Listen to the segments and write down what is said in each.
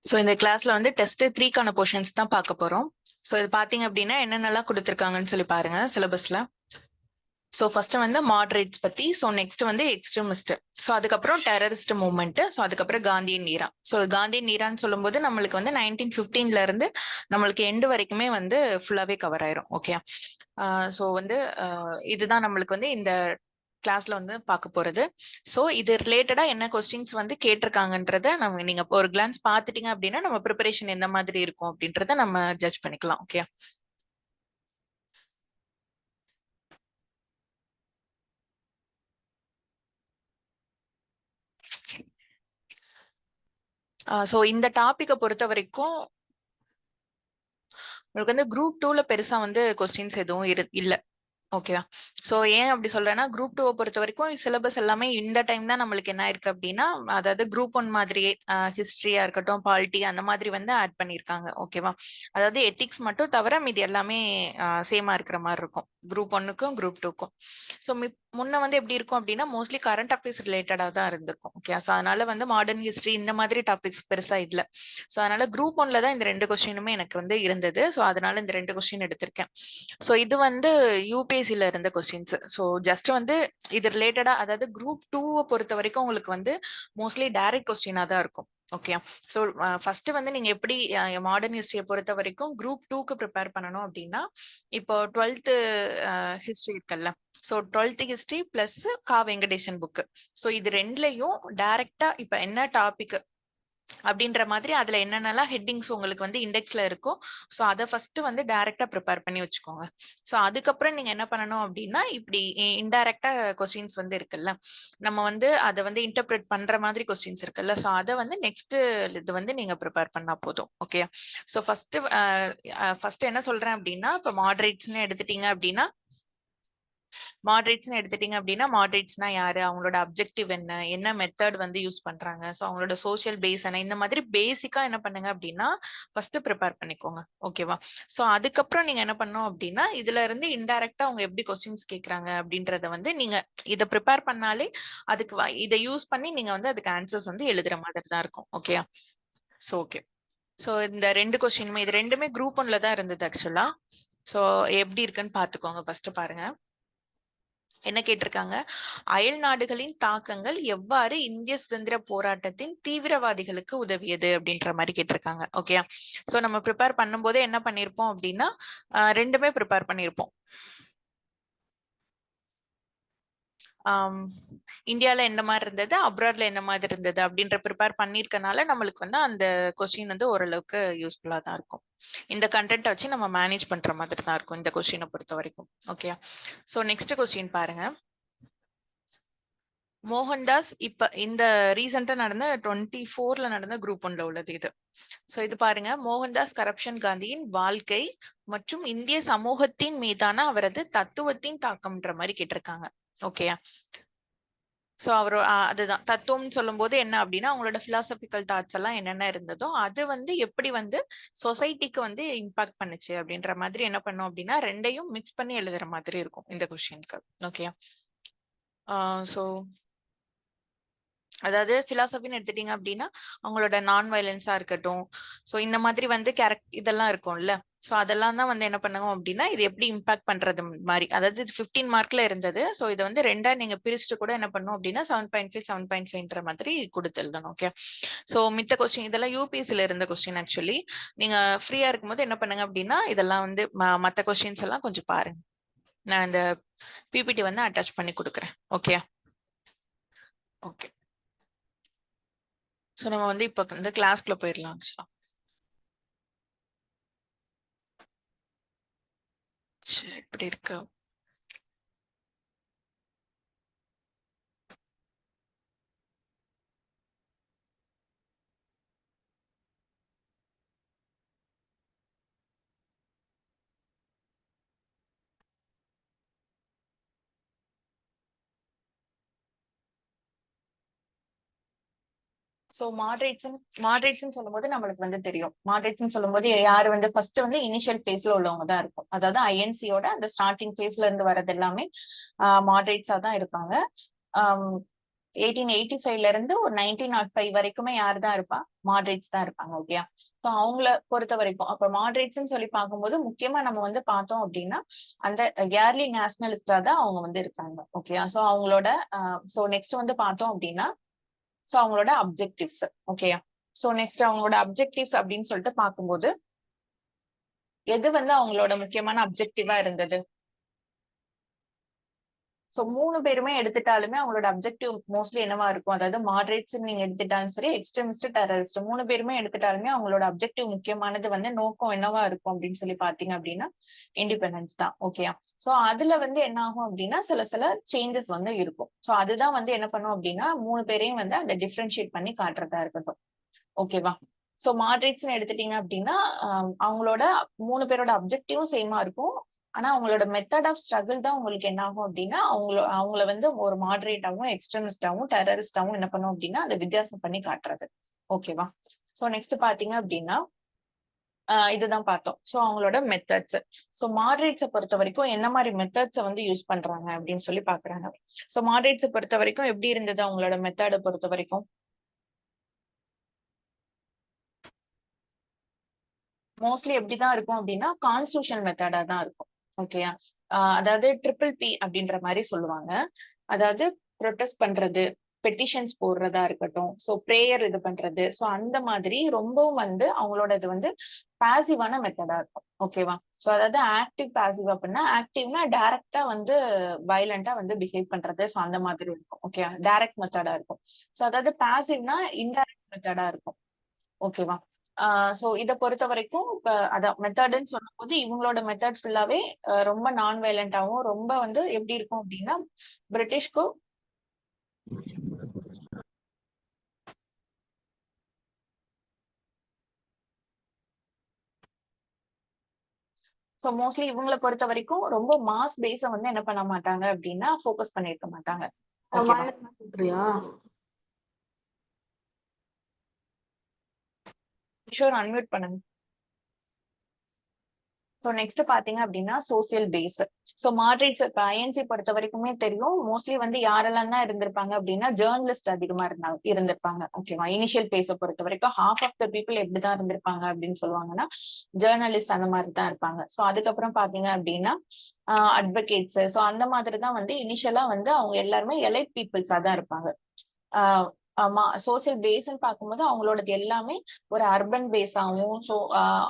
So இந்த கிளாஸ்ல வந்து டெஸ்ட் 3க்கான போர்ஷன்ஸ் தான் பார்க்க போறோம். ஸோ இது பார்த்தீங்க அப்படின்னா என்னென்னலாம் கொடுத்துருக்காங்கன்னு சொல்லி பாருங்க சிலபஸ்ல. ஸோ ஃபர்ஸ்ட் வந்து மாடரேட்ஸ் பத்தி, ஸோ நெக்ஸ்ட் வந்து எக்ஸ்ட்ரீமிஸ்ட், ஸோ அதுக்கப்புறம் டெரரிஸ்ட் மூவ்மெண்ட், ஸோ அதுக்கப்புறம் காந்தியன் நீரா. ஸோ காந்தியன் நீரான்னு சொல்லும்போது நம்மளுக்கு வந்து 1915ல இருந்து நம்மளுக்கு எண்டு வரைக்குமே வந்து ஃபுல்லாவே கவர் ஆயிரும். ஓகே. ஸோ வந்து இதுதான் நம்மளுக்கு வந்து இந்த கிளாஸ்ல வந்து பார்க்க போறது. ஸோ இது ரிலேட்டடா என்ன கொஸ்டின்ஸ் வந்து கேட்டிருக்காங்கன்றத நம்ம நீங்க ஒரு கிளான்ஸ் பார்த்துட்டீங்க அப்படின்னா நம்ம ப்ரிப்பரேஷன் எந்த மாதிரி இருக்கும் அப்படின்றத நம்ம ஜட்ஜ் பண்ணிக்கலாம். ஓகே. ஸோ இந்த டாபிக்கை பொறுத்த வரைக்கும் உங்களுக்கு வந்து குரூப் 2ல பெருசா வந்து கொஸ்டின்ஸ் எதுவும் இல்ல. ஓகேவா. சோ ஏன் அப்படி சொல்றேன்னா குரூப் 2 பொறுத்த வரைக்கும் சிலபஸ் எல்லாமே இந்த டைம் தான் நம்மளுக்கு என்ன இருக்கு அப்படின்னா, அதாவது குரூப் 1 மாதிரியே ஹிஸ்டரியா இருக்கட்டும், பாலிட்டி அந்த மாதிரி வந்து ஆட் பண்ணிருக்காங்க. ஓகேவா. அதாவது எத்திக்ஸ் மட்டும் தவிர மீதி எல்லாமே சேமா இருக்கிற மாதிரி இருக்கும் குரூப் 1க்கும் குரூப் 2க்கும். ஸோ முன்ன வந்து எப்படி இருக்கும் அப்படின்னா மோஸ்ட்லி கரண்ட் அஃபேர்ஸ் ரிலேட்டடா தான் இருந்திருக்கும். ஓகே. ஸோ அதனால வந்து மாடர்ன் ஹிஸ்டரி இந்த மாதிரி டாபிக்ஸ் பெருசா இல்ல. ஸோ அதனால குரூப் 1ல தான் இந்த 2 கொஸ்டினுமே எனக்கு வந்து இருந்தது. ஸோ அதனால இந்த 2 கொஸ்டின் எடுத்திருக்கேன். ஸோ இது வந்து யூபிஎஸ்சில இருந்த கொஸ்டின்ஸ். ஸோ ஜஸ்ட் வந்து இது ரிலேட்டடா, அதாவது குரூப் 2 பொறுத்த வரைக்கும் உங்களுக்கு வந்து மோஸ்ட்லி டைரக்ட் கொஸ்டினா தான் இருக்கும். ஓகே. ஸோ ஃபர்ஸ்ட் வந்து நீங்க எப்படி மாடர்ன் ஹிஸ்டரியை பொறுத்த வரைக்கும் குரூப் 2க்கு ப்ரிப்பேர் பண்ணணும் அப்படின்னா, இப்போ 12th ஹிஸ்டரி இருக்குல்ல. ஸோ 12th ஹிஸ்டரி பிளஸ் கா வெங்கடேசன் புக். ஸோ இது ரெண்டுலயும் டைரக்டா இப்ப என்ன டாபிக் அப்படின்ற மாதிரி அதுல என்னென்னலாம் ஹெட்டிங்ஸ் உங்களுக்கு வந்து இண்டெக்ஸ்ல இருக்கோ, ஸோ அதை ஃபர்ஸ்ட் வந்து டைரக்டா ப்ரிப்பேர் பண்ணி வச்சுக்கோங்க. ஸோ அதுக்கப்புறம் நீங்க என்ன பண்ணணும் அப்படின்னா, இப்படி இன்டைரக்டா கொஸ்டின்ஸ் வந்து இருக்குல்ல, நம்ம வந்து அதை வந்து இன்டர்பிரேட் பண்ற மாதிரி கொஸ்டின்ஸ் இருக்குல்ல, ஸோ அதை வந்து நெக்ஸ்ட் இது வந்து நீங்க ப்ரிப்பேர் பண்ணா போதும். ஓகே. ஸோ ஃபர்ஸ்ட் என்ன சொல்றேன் அப்படின்னா, இப்போ மாடரேட்ஸ்னு எடுத்துட்டீங்க அப்படின்னா, மாடரேட்ஸ்னு எடுத்துட்டீங்க அப்படின்னா மாடரேட்ஸ்னா யாரு, அவங்களோட அப்ஜெக்டிவ் என்ன, என்ன மெத்தட் வந்து யூஸ் பண்றாங்க, ஸோ அவங்களோட சோஷியல் பேஸ் என்ன, இந்த மாதிரி பேசிக்கா என்ன பண்ணுங்க அப்படின்னா ஃபர்ஸ்ட் ப்ரிப்பேர் பண்ணிக்கோங்க. ஓகேவா. ஸோ அதுக்கப்புறம் நீங்க என்ன பண்ணணும் அப்படின்னா, இதுல இருந்து இன்டைரக்டா அவங்க எப்படி கொஸ்டின்ஸ் கேட்கறாங்க அப்படின்றத வந்து நீங்க இதை ப்ரிப்பேர் பண்ணாலே அதுக்கு இதை யூஸ் பண்ணி நீங்க வந்து அதுக்கு ஆன்சர்ஸ் வந்து எழுதுற மாதிரி தான் இருக்கும். ஓகே. So okay. ஸோ இந்த 2 கொஸ்டினுமே இது ரெண்டுமே குரூப் 1ல தான் இருந்தது ஆக்சுவலா. ஸோ எப்படி இருக்குன்னு பாத்துக்கோங்க. ஃபர்ஸ்ட் பாருங்க என்ன கேட்டிருக்காங்க. அயல் நாடுகளின் தாக்கங்கள் எவ்வாறு இந்திய சுதந்திர போராட்டத்தின் தீவிரவாதிகளுக்கு உதவியது அப்படின்ற மாதிரி கேட்டிருக்காங்க. ஓகே. சோ நம்ம ப்ரிப்பேர் பண்ணும்போதே என்ன பண்ணிருப்போம் அப்படின்னா, ரெண்டுமே ப்ரிப்பேர் பண்ணிருப்போம். இந்தியால எந்த மாதிரி இருந்தது, அப்ராட்ல எந்த மாதிரி இருந்தது அப்படின்ற ப்ரிப்பேர் பண்ணிருக்கனால நம்மளுக்கு வந்து அந்த கொஸ்டின் வந்து ஓரளவுக்கு யூஸ்ஃபுல்லா தான் இருக்கும். இந்த கண்டென்ட் வச்சு நம்ம மேனேஜ் பண்ற மாதிரி தான் இருக்கும் இந்த கொஸ்டினை பொறுத்த வரைக்கும். ஓகே. சோ நெக்ஸ்ட் கொஸ்டின் பாருங்க. மோகன்தாஸ் இப்ப இந்த ரீசெண்டா நடந்த 24ல நடந்த குரூப் 1ல உள்ளது இது. சோ இது பாருங்க, மோகன்தாஸ் கரப்ஷன் காந்தியின் வாழ்க்கை மற்றும் இந்திய சமூகத்தின் மீதான அவரது தத்துவத்தின் தாக்கம்ன்ற மாதிரி கேட்டிருக்காங்க. ஓகேயா. சோ அவரு அதுதான் தத்துவம்னு சொல்லும் போது என்ன அப்படின்னா, அவங்களோட பிலாசபிக்கல் தாட்ஸ் எல்லாம் என்னென்ன இருந்ததோ அது வந்து எப்படி வந்து சொசைட்டிக்கு வந்து இம்பாக்ட் பண்ணுச்சு அப்படின்ற மாதிரி என்ன பண்ணும் அப்படின்னா, ரெண்டையும் மிக்ஸ் பண்ணி எழுதுற மாதிரி இருக்கும் இந்த கொஸ்டினுக்கு. ஓகே. சோ அதாவது பிலாசபின்னு எடுத்துட்டீங்க அப்படின்னா அவங்களோட நான் வயலன்ஸா இருக்கட்டும், ஸோ இந்த மாதிரி வந்து இதெல்லாம் இருக்கும்ல, ஸோ அதெல்லாம் தான் வந்து என்ன பண்ணுங்க அப்படின்னா இது எப்படி இம்பாக்ட் பண்றது மாதிரி, அதாவது இது 15 மார்க்ல இருந்தது. ஸோ இதை வந்து ரெண்டா நீங்க பிரிச்சுட்டு கூட என்ன பண்ணும் அப்படின்னா 7.5 7.5ன்ற மாதிரி கொடுத்து எழுதணும். ஓகே. ஸோ மித்த கொஸ்டின் இதெல்லாம் யூபிஎஸ்சில இருந்த கொஸ்டின். ஆக்சுவலி நீங்க ஃப்ரீயா இருக்கும்போது என்ன பண்ணுங்க அப்படின்னா இதெல்லாம் வந்து மற்ற கொஸ்டின்ஸ் எல்லாம் கொஞ்சம் பாருங்க. நான் இந்த பிபிடி வந்து அட்டாச் பண்ணி கொடுக்குறேன். ஓகே. ஓகே. ஸோ நம்ம வந்து இப்போ வந்து கிளாஸ்க்குள்ள போயிடலாம். ஆக்சுவலா சரி இப்படி இருக்கு. ஸோ மாடரேட்ஸ்னு சொல்லும்போது நம்மளுக்கு வந்து தெரியும். மாடரேட்ஸ்னு சொல்லும்போது யாரு வந்து ஃபர்ஸ்ட் வந்து இனிஷியல் பேஸ்ல உள்ளவங்க தான் இருக்கும். அதாவது ஐஎன்சியோட அந்த ஸ்டார்டிங் பேஸ்ல இருந்து வர்றது எல்லாமே மாடரேட்ஸா தான் இருப்பாங்க. 1885ல இருந்து ஒரு 1905 வரைக்குமே யார் தான் இருப்பா? மாடரேட்ஸ் தான் இருப்பாங்க. ஓகேயா? சோ அவங்கள பொறுத்த வரைக்கும் அப்ப மாடரேட்ஸ்ன்னு சொல்லி பார்க்கும்போது முக்கியமா நம்ம வந்து பார்த்தோம் அப்படின்னா அந்த ஏர்லி நேஷனலிஸ்டா தான் அவங்க வந்து இருக்காங்க. ஓகேயா? சோ அவங்களோட சோ நெக்ஸ்ட் வந்து பார்த்தோம் அப்படின்னா சோ அவங்களோட அப்ஜெக்டிவ்ஸ். ஓகேயா? சோ நெக்ஸ்ட் அவங்களோட அப்ஜெக்டிவ்ஸ் அப்படின்னு சொல்லிட்டு பார்க்கும்போது எது வந்து அவங்களோட முக்கியமான அப்ஜெக்டிவா இருந்தது? சோ 3 பேருமே எடுத்துட்டாலுமே அவங்களோட அப்ஜெக்டிவ் மோஸ்ட்லி என்னவா இருக்கும்? அதாவது மாடரேட்ஸ் நீங்க எடுத்துட்டாலும் சரி, எக்ஸ்ட்ரீமிஸ்ட், டெரரிஸ்ட் 3 பேருமே எடுத்துட்டாலுமே அவங்களோட அப்ஜெக்டிவ் முக்கியமானது வந்து நோக்கம் என்னவா இருக்கும் அப்படின்னு சொல்லி பார்த்தீங்க அப்படின்னா, இண்டிபெண்டன்ஸ் தான். ஓகேயா? சோ அதுல வந்து என்ன ஆகும் அப்படின்னா, சில சில சேஞ்சஸ் வந்து இருக்கும். சோ அதுதான் வந்து என்ன பண்ணும் அப்படின்னா, 3 பேரையும் வந்து அந்த டிஃபரன்ஷியேட் பண்ணி காட்டுறதா இருக்கட்டும். ஓகேவா? சோ மாட்ரிக்ஸ்ன்னு எடுத்துட்டீங்க அப்படின்னா, அவங்களோட 3 பேரோட அப்ஜெக்டிவும் சேமா இருக்கும். ஆனா அவங்களோட மெத்தட் ஆஃப் ஸ்ட்ரகிள் தான் உங்களுக்கு என்ன ஆகும் அப்படின்னா, அவங்கள வந்து ஒரு மாடரேட்டாவும், எக்ஸ்ட்ரீமிஸ்டாவும், டெரரிஸ்டாவும் என்ன பண்ணும் அப்படின்னா, அத வித்தியாசம் பண்ணி காட்டுறது. ஓகேவா? சோ நெக்ஸ்ட் பார்த்தீங்க அப்படின்னா, இதுதான் பார்த்தோம். சோ அவங்களோட மெத்தட்ஸ். சோ மாடரேட்ஸ பொறுத்தவரைக்கும் என்ன மாரி மெத்தட்ஸ வந்து யூஸ் பண்றாங்க அப்படின்னு சொல்லி பார்க்குறாங்க. சோ மாடரேட்ஸ பொறுத்தவரைக்கும் எப்படி இருந்தது அவங்களோட மெத்தட பொறுத்தவரைக்கும்? மோஸ்ட்லி எப்படிதான் இருக்கும் அப்படின்னா, கான்ஸ்டிடியூஷன் மெத்தடா தான் இருக்கும். ஓகேயா? அதாவது ட்ரிபிள் பி அப்படின்ற மாரி சொல்லுவாங்க. அதாவது புரொட்டஸ்ட் பண்றது, பெட்டிஷன்ஸ் போடுறதா இருக்கட்டும், சோ பிரேயர் இது பண்றது. சோ அந்த மாதிரி ரொம்பவும் வந்து அவங்களோடது வந்து பாசிவான மெத்தடா இருக்கும். ஓகேவா? சோ அதாவது ஆக்டிவ், பாசிவ் அப்படின்னா, ஆக்டிவ்னா டைரக்ட்டா வந்து வயலன்ட்டா வந்து பிஹேவ் பண்றது. சோ அந்த மாதிரி இருக்கும். ஓகேயா? டைரக்ட் மெத்தடா இருக்கும். சோ அதாவது பாசிவ்னா இன்டைரக்ட் மெத்தடா இருக்கும். ஓகேவா? ஆ சோ இத பொறுத்தவரைக்கும் இப்ப அதான் மெத்தடுன்னு சொல்லும்போது, இவங்களோட மெத்தட் ஃபுல்லாவே ரொம்ப நான் வயலன்ட்டாவும், ரொம்ப வந்து எப்படி இருக்கும் அப்டின்னா, பிரிட்டிஷ்க்கும் சோ மோஸ்ட்லி இவங்கள பொறுத்தவரைக்கும் ரொம்ப மாஸ் பேஸ வந்து என்ன பண்ண மாட்டாங்க அப்டின்னா, ஃபோக்கஸ் பண்ணியிருக்க மாட்டாங்க. ஓகேவா? சொல்றியா? கிஷோர் அன்மியூட் பண்ணுங்க. சோ நெக்ஸ்ட் பாத்தீங்க அப்படின்னா சோசியல் பேஸ். சோ மாட்ரிட்ஸ் இப்ப ஐஎன்சி பொறுத்த வரைக்குமே தெரியும். மோஸ்ட்லி வந்து யாரெல்லாம் தான் இருந்திருப்பாங்க அப்படின்னா ஜேர்னலிஸ்ட் அதிகமா இருந்திருப்பாங்க. ஓகேவா? இனிஷியல் பேஸ பொறுத்த வரைக்கும் ஹாஃப் ஆஃப் த பீப்புள் எப்படிதான் இருந்திருப்பாங்க அப்படின்னு சொல்லுவாங்கன்னா, ஜேர்னலிஸ்ட் அந்த மாதிரி தான் இருப்பாங்க. சோ அதுக்கப்புறம் பாத்தீங்க அப்படின்னா அட்வொகேட்ஸ். சோ அந்த மாதிரி தான் வந்து இனிஷியலா வந்து அவங்க எல்லாருமே எலைட் பீப்புள்ஸா தான் இருப்பாங்க. ஆஹ் ஆமா சோசியல் பேஸ்ன்னு பார்க்கும்போது அவங்களோடது எல்லாமே ஒரு அர்பன் பேஸாவும் சோ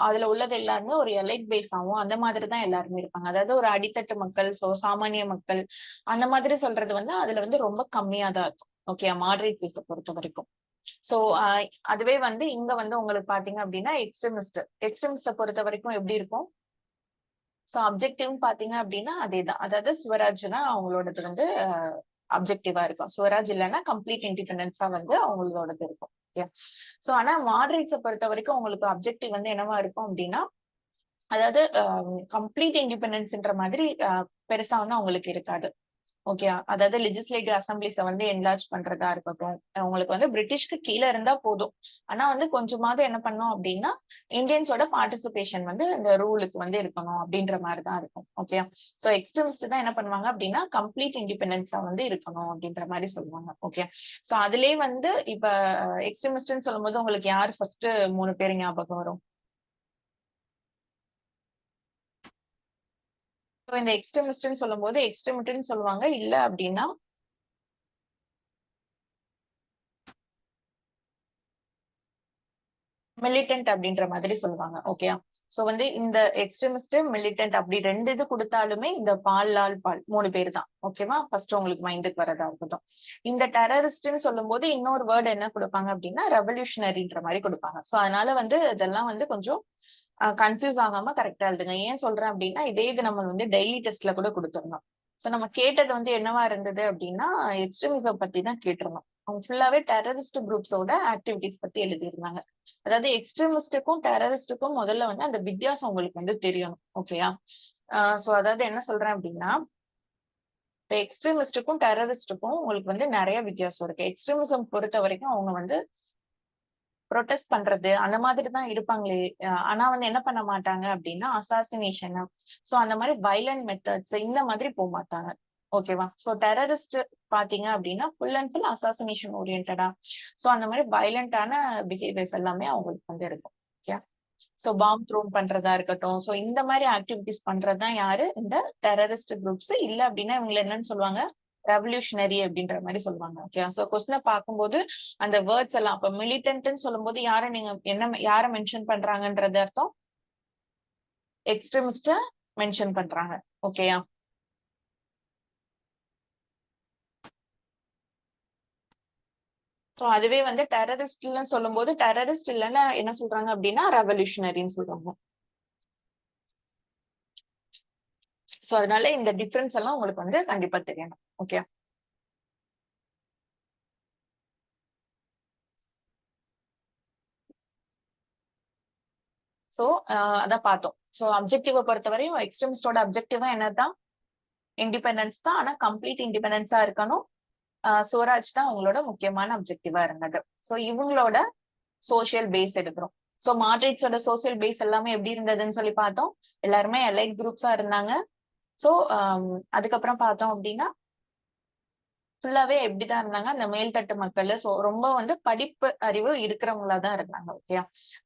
அதுல உள்ளது எல்லாருமே ஒரு எலைட் பேஸாவும் அந்த மாதிரி தான் எல்லாருமே இருப்பாங்க. அதாவது ஒரு அடித்தட்டு மக்கள், சோ சாமானிய மக்கள் அந்த மாதிரி சொல்றது வந்து அதுல வந்து ரொம்ப கம்மியா தான் இருக்கும். ஓகே, மாடரேட் பேஸ பொறுத்த வரைக்கும். சோ அதுவே வந்து இங்க வந்து உங்களுக்கு பாத்தீங்க அப்படின்னா எக்ஸ்ட்ரீமிஸ்ட பொறுத்த வரைக்கும் எப்படி இருக்கும்? சோ அப்ஜெக்டிவ்னு பாத்தீங்க அப்படின்னா அதேதான். அதாவது ஸ்வராஜ்னா அவங்களோடது வந்து அப்ஜெக்டிவா இருக்கும். ஸ்வராஜ் இல்லன்னா கம்ப்ளீட் இண்டிபெண்டன்ஸா வந்து அவங்களோடது இருக்கும். ஓகே. சோ ஆனா மாடரேட்ஸ பொறுத்தவரைக்கும் உங்களுக்கு அப்ஜெக்டிவ் வந்து என்னவா இருக்கும் அப்படின்னா, அதாவது கம்ப்ளீட் இண்டிபெண்டன்ஸ்ன்ற மாதிரி பெருசா வந்து அவங்களுக்கு இருக்காது. ஓகே. அதாவது லெஜிஸ்லேட்டிவ் அசெம்பிளிஸ வந்து என்லார்ஜ் பண்றதா இருக்கட்டும். உங்களுக்கு வந்து பிரிட்டிஷ்க்கு கீழ இருந்தா போதும். ஆனா வந்து கொஞ்சமாவது என்ன பண்ணணும் அப்டின்னா, இந்தியன்ஸோட பார்ட்டிசிபேஷன் வந்து இந்த ரூலுக்கு வந்து இருக்கணும் அப்டின்ற மாரி தான் இருக்கும். ஓகே. சோ எக்ஸ்ட்ரீமிஸ்ட் தான் என்ன பண்ணுவாங்க அப்டின்னா, கம்ப்ளீட் இண்டிபெண்டன்ஸா வந்து இருக்கணும் அப்டின்ற மாரி சொல்லுவாங்க. ஓகே. சோ அதிலேயே வந்து இப்ப எக்ஸ்ட்ரீமிஸ்ட்ன்னு சொல்லும்போது உங்களுக்கு யார் ஃபர்ஸ்ட் 3 பேர் ஞாபகம் வரும்? சோ இந்த எக்ஸ்ட்ரீமிஸ்ட்ன்னு சொல்லும்போது எக்ஸ்ட்ரீமிஸ்ட்ன்னு சொல்லுவாங்க. இல்ல அப்டின்னா மிலிட்டன்ட் அப்படின்ற மாதிரி சொல்லுவாங்க. ஓகேயா? சோ வந்து இந்த எக்ஸ்ட்ரீமிஸ்ட், மிலிட்டன்ட் அப்படி 2 இது குடுத்தாலுமே இந்த பால், லால், பால் 3 பேர் தான். ஓகேவா? ஃபர்ஸ்ட் உங்களுக்கு மைண்டுக்கு வரதா இருக்கட்டும். இந்த டெரரிஸ்ட்ன்னு சொல்லும்போது இன்னொரு வேர்ட் என்ன குடுப்பாங்க அப்படின்னா, ரெவல்யூஷனரின்ற மாரி குடுப்பாங்க. சோ அதனால வந்து இதெல்லாம் வந்து கொஞ்சம் கன்ஃப்யூஸ் ஆகாம கரெக்ட்டா எழுதுங்க. ஏன் சொல்றேன் அப்படின்னா, இதே இது நம்ம வந்து டெய்லி டெஸ்ட்ல கூட குடுத்திருந்தோம். சோ நம்ம கேட்டது வந்து என்னவா இருந்தது அப்படின்னா, எக்ஸ்ட்ரீமிசம் பத்தி தான் கேட்டிருந்தோம். அவங்க ஃபுல்லாவே டெரரிஸ்ட் குரூப்ஸோட ஆக்டிவிட்டீஸ் பத்தி எழுதியிருந்தாங்க. அதாவது எக்ஸ்ட்ரீமிஸ்டுக்கும் டெரரிஸ்டுக்கும் முதல்ல வந்து அந்த வித்தியாசம் உங்களுக்கு வந்து தெரியணும். ஓகேயா? சோ அதாவது என்ன சொல்றேன் அப்படின்னா, இப்ப எக்ஸ்ட்ரீமிஸ்டுக்கும் டெரரிஸ்டுக்கும் உங்களுக்கு வந்து நெறைய வித்தியாசம் இருக்கு. எக்ஸ்ட்ரீமிசம் பொறுத்தவரைக்கும் அவங்க வந்து புரொடெஸ்ட் பண்றது அந்த மாதிரி தான் இருப்பாங்களே. ஆனா வந்து என்ன பண்ண மாட்டாங்க அப்படின்னா, அசாசினேஷன் சோ அந்த மாதிரி வயலன்ட் மெத்தட்ஸ் இந்த மாதிரி போமாட்டாங்க. ஓகேவா? சோ டெரரிஸ்ட் பாத்தீங்க அப்படின்னா ஃபுல் அண்ட் ஃபுல் அசாசினேஷன் ஓரியன்டா. சோ அந்த மாதிரி வயலண்டான பிஹேவியர்ஸ் எல்லாமே அவங்களுக்கு வந்து இருக்கும். ஓகே. சோ பாம் த்ரோன் பண்றதா இருக்கட்டும். சோ இந்த மாதிரி ஆக்டிவிட்டிஸ் பண்றதுதான் யாரு? இந்த டெரரிஸ்ட் குரூப்ஸ். இல்ல அப்படின்னா இவங்க என்னன்னு சொல்லுவாங்க? ரெவல்யூஷனரி அப்படின்ற மாதிரி சொல்லுவாங்க. ஓகே. சோ கொஸ்டினை பார்க்கும்போது அந்த வேர்ட்ஸ் எல்லாம் அப்ப மிலிட்டன்ட்னு சொல்லும்போது யாரை நீங்க யாரை மென்ஷன் பண்றாங்கன்றது அர்த்தம்? எக்ஸ்ட்ரீமிஸ்ட மென்ஷன் பண்றாங்க. ஓகேயா? சோ அதுவே வந்து டெரரிஸ்ட்னு சொல்லும்போது டெரரிஸ்ட் இல்லைன்னா என்ன சொல்றாங்க அப்படின்னா ரெவல்யூஷனரின்னு சொல்றாங்க. சோ அதனால இந்த டிஃபரன்ஸ் எல்லாம் உங்களுக்கு வந்து கண்டிப்பா தெரியணும். ஓகே. சோ அதான் பார்த்தோம். சோ அப்ஜெக்டிவ பொறுத்தவரையும் எக்ஸ்ட்ரீமிஸ்டோட அப்ஜெக்டிவா என்னதான்? இண்டிபெண்டன்ஸ் தான். ஆனா கம்ப்ளீட் இண்டிபெண்டன்ஸா இருக்கணும். ஸ்வராஜ் தான் அவங்களோட முக்கியமான அப்ஜெக்டிவா இருந்தது. சோ இவங்களோட சோசியல் பேஸ் எடுக்கிறோம். சோ மாட்ரிட்ஸோட சோசியல் பேஸ் எல்லாமே எப்படி இருந்ததுன்னு சொல்லி பார்த்தோம். எல்லாருமே எலைட் குரூப்ஸா இருந்தாங்க. சோ அதுக்கப்புறம் பார்த்தோம் அப்படின்னா ஃபுல்லாவே எப்படிதான் இருந்தாங்க அந்த மேல்தட்டு மக்கள். சோ ரொம்ப வந்து படிப்பு அறிவு இருக்கிறவங்களா தான் இருந்தாங்க. ஓகே.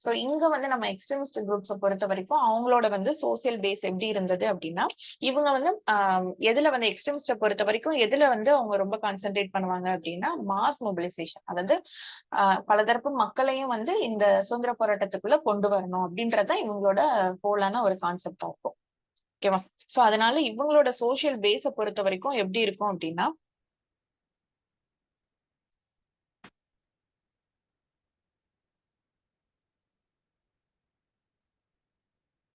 சோ இங்க வந்து நம்ம எக்ஸ்ட்ரீமிஸ்ட் குரூப்ஸை பொறுத்த வரைக்கும் அவங்களோட வந்து சோசியல் பேஸ் எப்படி இருந்தது அப்படின்னா இவங்க வந்து எதுல வந்து எக்ஸ்ட்ரீமிஸ்ட பொறுத்த வரைக்கும் எதுல வந்து அவங்க ரொம்ப கான்சென்ட்ரேட் பண்ணுவாங்க அப்படின்னா மாஸ் மொபிலைசேஷன். அதாவது பலதரப்பு மக்களையும் வந்து இந்த சுதந்திர போராட்டத்துக்குள்ள கொண்டு வரணும் அப்படின்றதான் இவங்களோட கோலான ஒரு கான்செப்டா இருக்கும். ஓகேவா? சோ அதனால இவங்களோட சோசியல் பேஸை பொறுத்த வரைக்கும் எப்படி இருக்கும் அப்படின்னா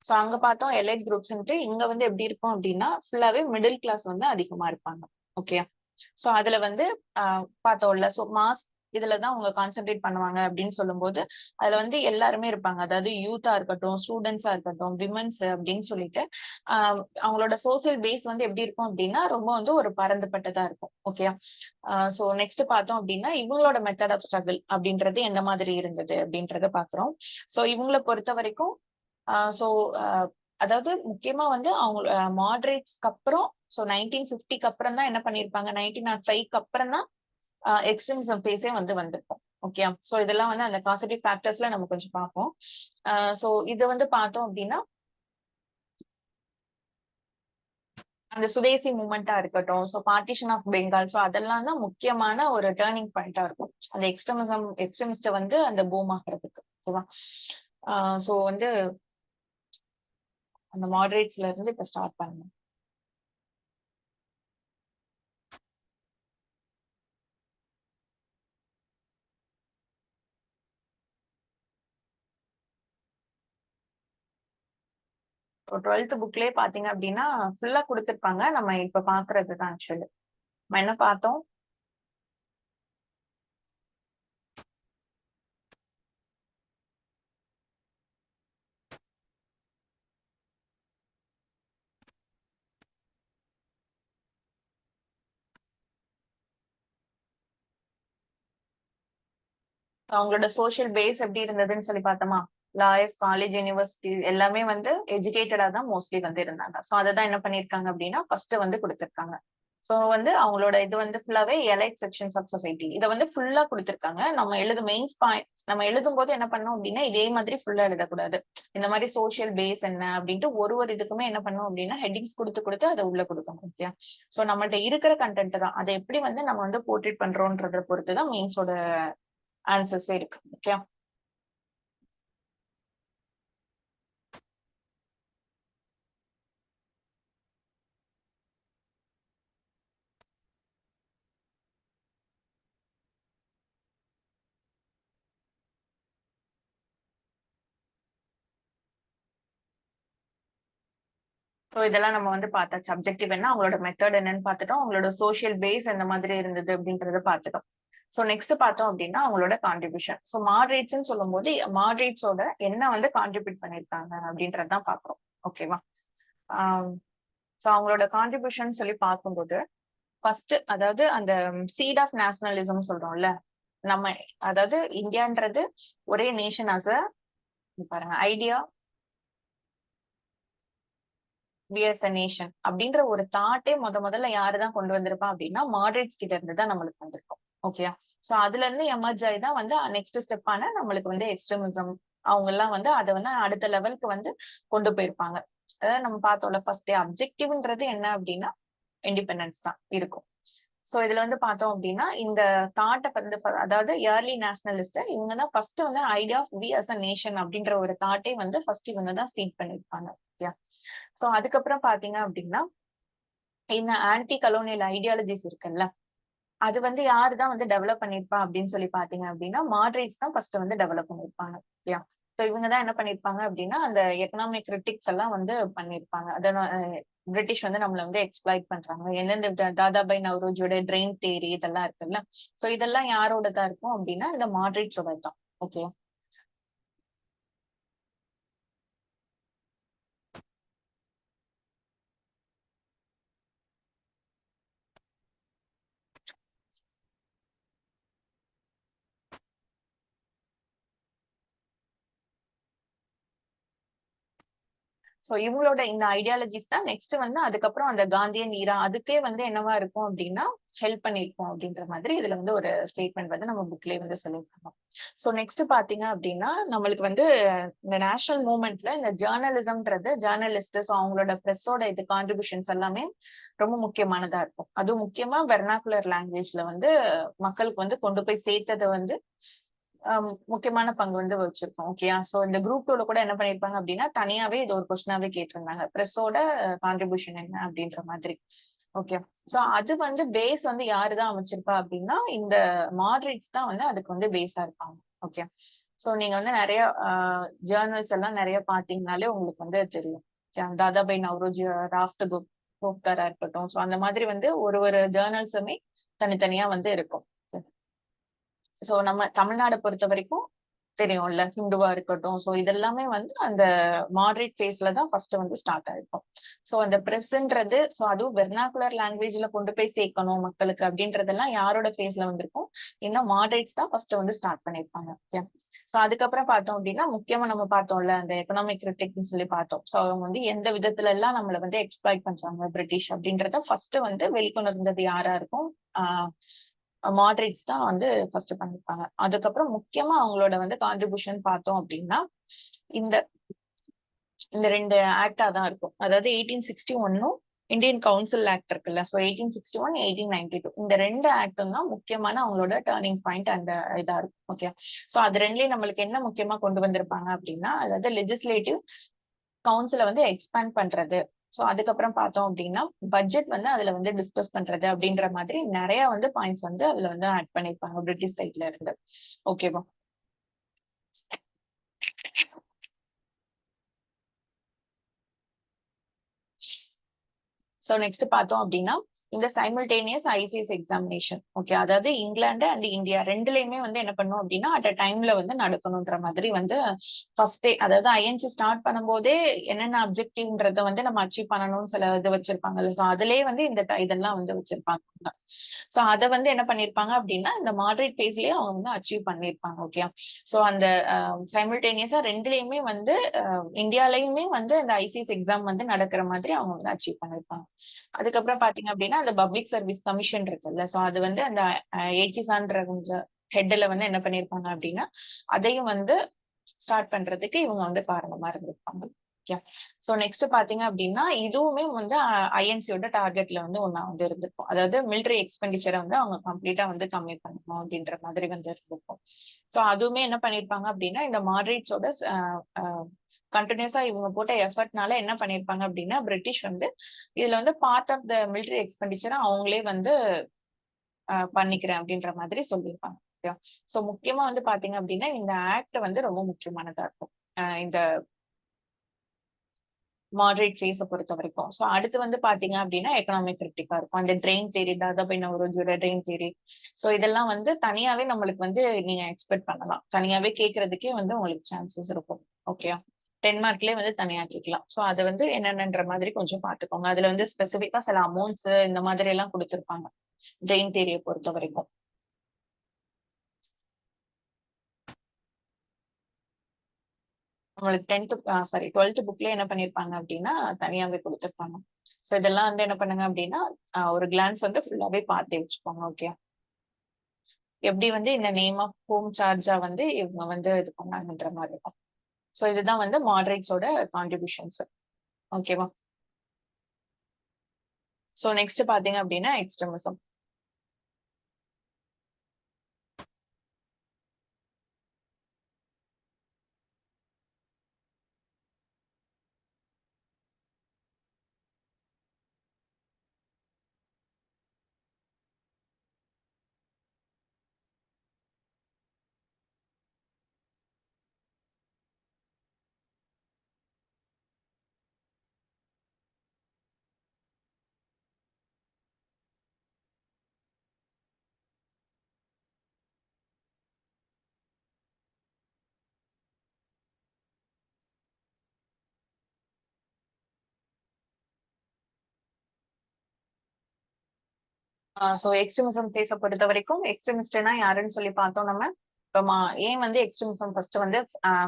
சோ அங்க பார்த்தோம் எலைட் குரூப்ஸ்ன்ட்டு. இங்க வந்து எப்படி இருக்கும் அப்படின்னா ஃபுல்லாவே மிடில் கிளாஸ் வந்து அதிகமா இருப்பாங்க. ஓகே. சோ அதுல வந்து பார்த்தோம்ல. சோ மாஸ் இதுலதான் அவங்க கான்சென்ட்ரேட் பண்ணுவாங்க அப்படின்னு சொல்லும்போது அதுல வந்து எல்லாருமே இருப்பாங்க. அதாவது யூத்தா இருக்கட்டும், ஸ்டூடெண்ட்ஸா இருக்கட்டும், விமன்ஸ் அப்படின்னு சொல்லிட்டு அவங்களோட சோசியல் பேஸ் வந்து எப்படி இருக்கும் அப்படின்னா ரொம்ப வந்து ஒரு பரந்துபட்டதா இருக்கும். ஓகே. சோ நெக்ஸ்ட் பார்த்தோம் அப்படின்னா இவங்களோட மெத்தட் ஆஃப் ஸ்ட்ரகிள் அப்படின்றது எந்த மாதிரி இருந்தது அப்படின்றத பாக்குறோம். சோ இவங்களை பொறுத்த வரைக்கும் சோ அதாவது முக்கியமா வந்து அவங்க மாடரேட்ஸ்க்கு அப்புறம் சோ 1950க்கு அப்புறம் தான் என்ன பண்ணிருப்பாங்க? 1905க்கு அப்புறம் தான் எக்ஸ்ட்ரீமிசம் ஃபேஸே வந்து வந்திருக்கும். ஓகே. சோ இதெல்லாம் வந்து அந்த காசிட்டிவ் ஃபேக்டர்ஸ்ல நம்ம கொஞ்சம் பார்ப்போம். சோ இத வந்து பார்த்தோம் அப்படின்னா அந்த சுதேசி மூவ்மெண்டா இருக்கட்டும், so partition of Bengal, so அதெல்லாம் தான் முக்கியமான ஒரு டர்னிங் பாயிண்டா இருக்கும். அந்த எக்ஸ்ட்ரீமிஸ்ட வந்து அந்த பூம் ஆகிறதுக்கு. ஓகேவா? சோ வந்து அந்த மாடரேட்ஸ்ல இருந்து இப்ப ஸ்டார்ட் பண்ணணும். இப்போ 12th புக்லயே பாத்தீங்க அப்படின்னா ஃபுல்லா குடுத்திருப்பாங்க. நம்ம இப்ப பாக்குறதுதான் ஆக்சுவலி. நம்ம என்ன பார்த்தோம்? அவங்களோட சோசியல் பேஸ் எப்படி இருந்ததுன்னு சொல்லி பார்த்தோமா? லாயர்ஸ், காலேஜ், யூனிவர்சிட்டி எல்லாமே வந்து எஜுகேட்டடா தான் மோஸ்ட்லி வந்து இருந்தாங்க. சோ அததான் என்ன பண்ணிருக்காங்க அப்படின்னா ஃபர்ஸ்ட் வந்து குடுத்திருக்காங்க. சோ வந்து அவங்களோட இது வந்து ஃபுல்லாவே எலைட் செக்ஷன்ஸ் ஆஃப் சொசைட்டி. இத வந்து ஃபுல்லா குடுத்திருக்காங்க. நம்ம மெயின்ஸ் பாயிண்ட் நம்ம எழுதும் போது என்ன பண்ணோம் அப்படின்னா இதே மாதிரி ஃபுல்லா எழுதக்கூடாது. இந்த மாதிரி சோசியல் பேஸ் என்ன அப்படின்ட்டு ஒரு இதுக்குமே என்ன பண்ணோம் அப்படின்னா ஹெட்டிங்ஸ் குடுத்து குடுத்து அதை உள்ள கொடுக்கணும். ஓகே. சோ நம்மள்ட்ட இருக்கிற கண்டென்ட் தான். அதை எப்படி வந்து நம்ம வந்து போர்ட்ரேட் பண்றோம்ன்றத பொறுத்து தான் மெயின்ஸோட ஆன்சர்ஸே இருக்கு. ஓகே. சோ இதெல்லாம் நம்ம வந்து பார்த்தாச்சு. அப்ஜெக்டிவ் என்ன, அவங்களோட மெத்தட் என்னன்னு பார்த்துட்டோம். அவங்களோட சோசியல் பேஸ் எந்த மாதிரி இருந்தது அப்படின்றத பார்த்துட்டோம். சோ நெக்ஸ்ட் பார்த்தோம் அப்படின்னா அவங்களோட கான்ட்ரிபியூஷன். சோ மாடரேட்ஸ்ன்னு சொல்லும்போது மாடரேட்ஸோட என்ன வந்து கான்ட்ரிபியூட் பண்ணிருக்காங்க அப்படின்றதான் பார்க்கிறோம். ஓகேவா? சோ அவங்களோட கான்ட்ரிபியூஷன் சொல்லி பார்க்கும்போது ஃபர்ஸ்ட் அதாவது அந்த சீட் ஆஃப் நேஷனலிசம் சொல்றோம்ல. நம்ம அதாவது இந்தியான்றது ஒரே நேஷன் பாருங்க idea we as a nation அப்படின்ற ஒரு தாட்டே முதல்ல யாருதான் கொண்டு வந்திருப்பா அப்படின்னா மாடரேட்ஸ் கிட்ட இருந்து தான் நம்மளுக்கு வந்திருக்கும். ஓகேயா? சோ அதுல இருந்து எமர்ஜ் ஆகி தான் வந்து நெக்ஸ்ட் ஸ்டெப் ஆன நம்மளுக்கு வந்து எக்ஸ்ட்ரீமிசம் அவங்க எல்லாம் வந்து அதை வந்து அடுத்த லெவலுக்கு வந்து கொண்டு போயிருப்பாங்க. அதாவது நம்ம பார்த்தோம்ல ஃபர்ஸ்ட் அப்ஜெக்டிவ்ன்றது என்ன அப்படின்னா இண்டிபெண்டன்ஸ் தான் இருக்கும். சோ இதுல வந்து பார்த்தோம் அப்படின்னா இந்த தாட்டை வந்து அதாவது ஏர்லி நேஷனலிஸ்ட் இவங்க தான் ஃபர்ஸ்ட் வந்து idea of we as a nation அப்படின்ற ஒரு தாட்டே வந்து ஃபர்ஸ்ட் இவங்க தான் சீட் பண்ணிருப்பாங்க. ஓகே. சோ அதுக்கப்புறம் பாத்தீங்க அப்படின்னா இந்த ஆன்டி கலோனியல் ஐடியாலஜிஸ் இருக்குல்ல அது வந்து யாருதான் வந்து டெவலப் பண்ணிருப்பா அப்படின்னு சொல்லி பாத்தீங்க அப்படின்னா மாட்ரேட்ஸ் தான் ஃபர்ஸ்ட் வந்து டெவலப் பண்ணிருப்பாங்க. ஓகே. சோ இவங்க தான் என்ன பண்ணிருப்பாங்க அப்படின்னா அந்த எக்கனாமிக் கிரிட்டிக்ஸ் எல்லாம் வந்து பண்ணிருப்பாங்க. அத பிரிட்டிஷ் வந்து நம்மள வந்து எக்ஸ்பிளாய்ட் பண்றாங்க. எந்தெந்த தாதாபாய் நவ்ரோஜியோட ட்ரெயின் தேரி இதெல்லாம் இருக்குல்ல சோ இதெல்லாம் யாரோட தான் இருக்கும் அப்படின்னா இந்த மாட்ரேட்ஸோட தான். ஓகே. சோ இவங்களோட இந்த ஐடியாலஜிஸ் தான் நெக்ஸ்ட் வந்து அதுக்கப்புறம் அந்த காந்தியன் ஈரா அதுக்கே வந்து என்னவா இருக்கும் அப்படின்னா ஹெல்ப் பண்ணிருக்கோம் அப்படின்ற மாதிரி இதுல வந்து ஒரு ஸ்டேட்மெண்ட் வந்து நம்ம புக்லயே வந்து சொல்லியிருக்காங்க. சோ நெக்ஸ்ட் பாத்தீங்க அப்படின்னா நம்மளுக்கு வந்து இந்த நேஷனல் மூவ்மெண்ட்ல இந்த ஜேர்னலிசம்ன்றது ஜேர்னலிஸ்ட் ஸோ அவங்களோட ப்ரெஸ்ஸோட இது கான்ட்ரிபியூஷன்ஸ் எல்லாமே ரொம்ப முக்கியமானதா இருக்கும். அதுவும் முக்கியமா வெர்னாகுலர் லாங்குவேஜ்ல வந்து மக்களுக்கு வந்து கொண்டு போய் சேர்த்ததை வந்து முக்கியமான பங்கு வந்து வச்சிருக்கோம். ஓகேயா? சோ இந்த குரூப் 2ல கூட என்ன பண்ணிருப்பாங்க அப்படின்னா தனியாவே இது ஒரு கொஸ்டினாவே கேட்டிருந்தாங்க. பிரஸோட கான்ட்ரிபியூஷன் என்ன அப்படின்ற மாதிரி. ஓகே. சோ அது வந்து பேஸ் வந்து யாருதான் அமைச்சிருப்பா அப்படின்னா இந்த மாடரேட்ஸ் தான் வந்து அதுக்கு வந்து பேஸா இருப்பாங்க. ஓகே. சோ நீங்க வந்து நிறைய ஜேர்னல்ஸ் எல்லாம் நிறைய பாத்தீங்கன்னாலே உங்களுக்கு வந்து தெரியும். தாதாபாய் நவ்ரோஜி ராஃப்ட் கோப்தாரா இருக்கட்டும். சோ அந்த மாதிரி வந்து ஒரு ஜேர்னல்ஸுமே தனித்தனியா வந்து இருக்கும். சோ நம்ம தமிழ்நாடை பொறுத்த வரைக்கும் தெரியும்ல ஹிந்துவா இருக்கட்டும் சோ இதெல்லாமே வந்து அந்த மாடரேட் ஃபேஸ்ல தான் ஃபர்ஸ்ட் வந்து ஸ்டார்ட் ஆயிருக்கும். சோ அந்த பிரஸ்ன்றது சோ அதுவும் வெர்னாகுலர் லாங்குவேஜ்ல கொண்டு போய் சேர்க்கணும் மக்களுக்கு அப்படின்றதெல்லாம் யாரோட ஃபேஸ்ல வந்திருக்கும் இந்த மாடரேட்ஸ் தான் ஃபர்ஸ்ட் வந்து ஸ்டார்ட் பண்ணிருப்பாங்க. ஓகே. சோ அதுக்கப்புறம் பார்த்தோம் அப்படின்னா முக்கியமா நம்ம பார்த்தோம்ல அந்த எக்கனாமிக் கிரிட்டிக்னு சொல்லி பார்த்தோம். சோ அவங்க வந்து எந்த விதத்துல எல்லாம் நம்மள வந்து எக்ஸ்பிளாய்ட் பண்றாங்க பிரிட்டிஷ் அப்படின்றத ஃபர்ஸ்ட் வந்து வெளிக்கொணர்ந்தது யாரா இருக்கும் ஆஹ் மாடரேட்ஸ் தான் வந்து ஃபர்ஸ்ட் பண்ணிருப்பாங்க. அதுக்கப்புறம் முக்கியமா அவங்களோட வந்து கான்ட்ரிபியூஷன் பார்த்தோம் அப்படின்னா இந்த இந்த ரெண்டு ஆக்டா தான் இருக்கும். அதாவது 1861 இந்தியன் கவுன்சில் ஆக்ட் இருக்குல்ல சோ 1861 1892 இந்த ரெண்டு ஆக்டும் தான் முக்கியமான அவங்களோட டேர்னிங் பாயிண்ட் அந்த இதா இருக்கும். ஓகே. சோ அது ரெண்டுலயும் நம்மளுக்கு என்ன முக்கியமா கொண்டு வந்திருப்பாங்க அப்படின்னா அதாவது லெஜிஸ்லேட்டிவ் கவுன்சில வந்து எக்ஸ்பேண்ட் பண்றது. சோ அதுக்கப்புறம் பார்த்தோம் அப்படின்னா பட்ஜெட் வந்து அதுல வந்து டிஸ்கஸ் பண்றது அப்படின்ற மாதிரி நிறைய வந்து பாயிண்ட்ஸ் வந்து அதுல வந்து ஆட் பண்ணிருப்பாங்க பிரிட்டிஷ் சைட்ல இருந்து. ஓகேவா? சோ நெக்ஸ்ட் பார்த்தோம் அப்படின்னா இந்த சைமல்டேனியஸ் ஐசிஎஸ் எக்ஸாமினேஷன். ஓகே. அதாவது இங்கிலாந்து அண்ட் இந்தியா ரெண்டுலயுமே வந்து என்ன பண்ணும் அப்படின்னா அட் அ டைம்ல வந்து நடக்கணும்ன்ற மாதிரி வந்து ஃபர்ஸ்டே அதாவது ஐஎன்சி ஸ்டார்ட் பண்ணும்போதே என்னென்ன அப்ஜெக்டிவ்ன்றத வந்து நம்ம அச்சீவ் பண்ணணும்னு சில இது வச்சிருப்பாங்கல்ல சோ அதுலயே வந்து இந்த இதெல்லாம் வந்து வச்சிருப்பாங்க. சோ அத வந்து என்ன பண்ணிருப்பாங்க அப்படின்னா இந்த மாடரேட் பேஸ்லயே அவங்க வந்து அச்சீவ் பண்ணிருப்பாங்க. ஓகே. சோ அந்த சைமல்டேனியஸா ரெண்டுலயுமே வந்து இந்தியாலயுமே வந்து இந்த ஐசிஎஸ் எக்ஸாம் வந்து நடக்கிற மாதிரி அவங்க வந்து அச்சீவ் பண்ணிருப்பாங்க. அதுக்கப்புறம் பாத்தீங்க அப்படின்னா அந்த பப்ளிக் சர்வீஸ் கமிஷன் இருக்குல்ல சோ அது வந்து அந்த ஏஜிசான்ற ஹெட்ல வந்து என்ன பண்ணிருப்பாங்க அப்படின்னா அதையும் வந்து ஸ்டார்ட் பண்றதுக்கு இவங்க வந்து காரணமா இருந்திருப்பாங்க. ஓகே. சோ நெக்ஸ்ட் பாத்தீங்க அப்படின்னா இதுவுமே வந்து ஐஎன்சியோட டார்கெட்ல வந்து ஒன்னா வந்து இருந்திருக்கும். அதாவது மிலிட்டரி எக்ஸ்பெண்டிச்சரை வந்து அவங்க கம்ப்ளீட்டா வந்து கம்மி பண்ணணும் அப்படின்ற மாதிரி வந்து இருந்திருக்கும். சோ அதுவுமே என்ன பண்ணிருப்பாங்க அப்படின்னா இந்த மாடரேட்ஸோட கண்டினியூஸா இவங்க போட்ட எஃபர்ட்னால என்ன பண்ணிருப்பாங்க அப்படின்னா பிரிட்டிஷ் வந்து இதுல வந்து பார்ட் ஆஃப் த மிலிட்டரி எக்ஸ்பெண்டிச்சரை அவங்களே வந்து பண்ணிக்கிறேன் அப்படின்ற மாதிரி சொல்லியிருப்பாங்க. சோ முக்கியமா வந்து பாத்தீங்க அப்படின்னா இந்த ஆக்ட் வந்து ரொம்ப முக்கியமானதா இருக்கும் இந்த மாடரேட் ஃபேஸ பொறுத்த வரைக்கும். சோ அடுத்து வந்து பாத்தீங்க அப்படின்னா எக்கனாமிக் கிரிட்டிக்கா இருக்கும். அந்த ட்ரெயின் தியரி தாதாபாய் நவ்ரோஜியோட ட்ரெயின் தியரி சோ இதெல்லாம் வந்து தனியாவே நம்மளுக்கு வந்து நீங்க எக்ஸ்பெக்ட் பண்ணலாம். தனியாவே கேட்கறதுக்கே வந்து உங்களுக்கு சான்சஸ் இருக்கும். ஓகே. 10 மார்க்லயே வந்து தனியா கேட்கலாம். சோ அது வந்து என்னென்னன்ற மாதிரி கொஞ்சம் பாத்துக்கோங்க. அதுல வந்து ஸ்பெசிபிக்கா சில அமௌண்ட்ஸ் இந்த மாதிரி எல்லாம் கொடுத்திருப்பாங்க ட்ரெயின் தியரியை பொறுத்த வரைக்கும். உங்களுக்கு 10th சாரி 12th புக்ல என்ன பண்ணிருப்பாங்க அப்படின்னா தனியாவே கொடுத்துருப்பாங்க. ஸோ இதெல்லாம் வந்து என்ன பண்ணுங்க அப்படின்னா ஒரு கிளான்ஸ் வந்து ஃபுல்லாவே பார்த்து வச்சுக்கோங்க. ஓகே. எப்படி வந்து இந்த நேம் ஆஃப் ஹோம் சார்ஜா வந்து இவங்க வந்து இது பண்ணாங்கன்ற மாதிரி இருக்கும். ஸோ இதுதான் வந்து மாடரேட்ஸோட கான்ட்ரிபியூஷன்ஸ். ஓகேவா? ஸோ நெக்ஸ்ட் பாத்தீங்க அப்படின்னா எக்ஸ்ட்ரீமிசம். ஸோ எக்ஸ்ட்ரீமிசம் ஃபேஸ பொறுத்த வரைக்கும் எக்ஸ்ட்ரீமிஸ்ட்னா யாருன்னு சொல்லி பார்த்தோம் நம்ம. இப்போ ஏன் வந்து எக்ஸ்ட்ரீமிசம் ஃபர்ஸ்ட் வந்து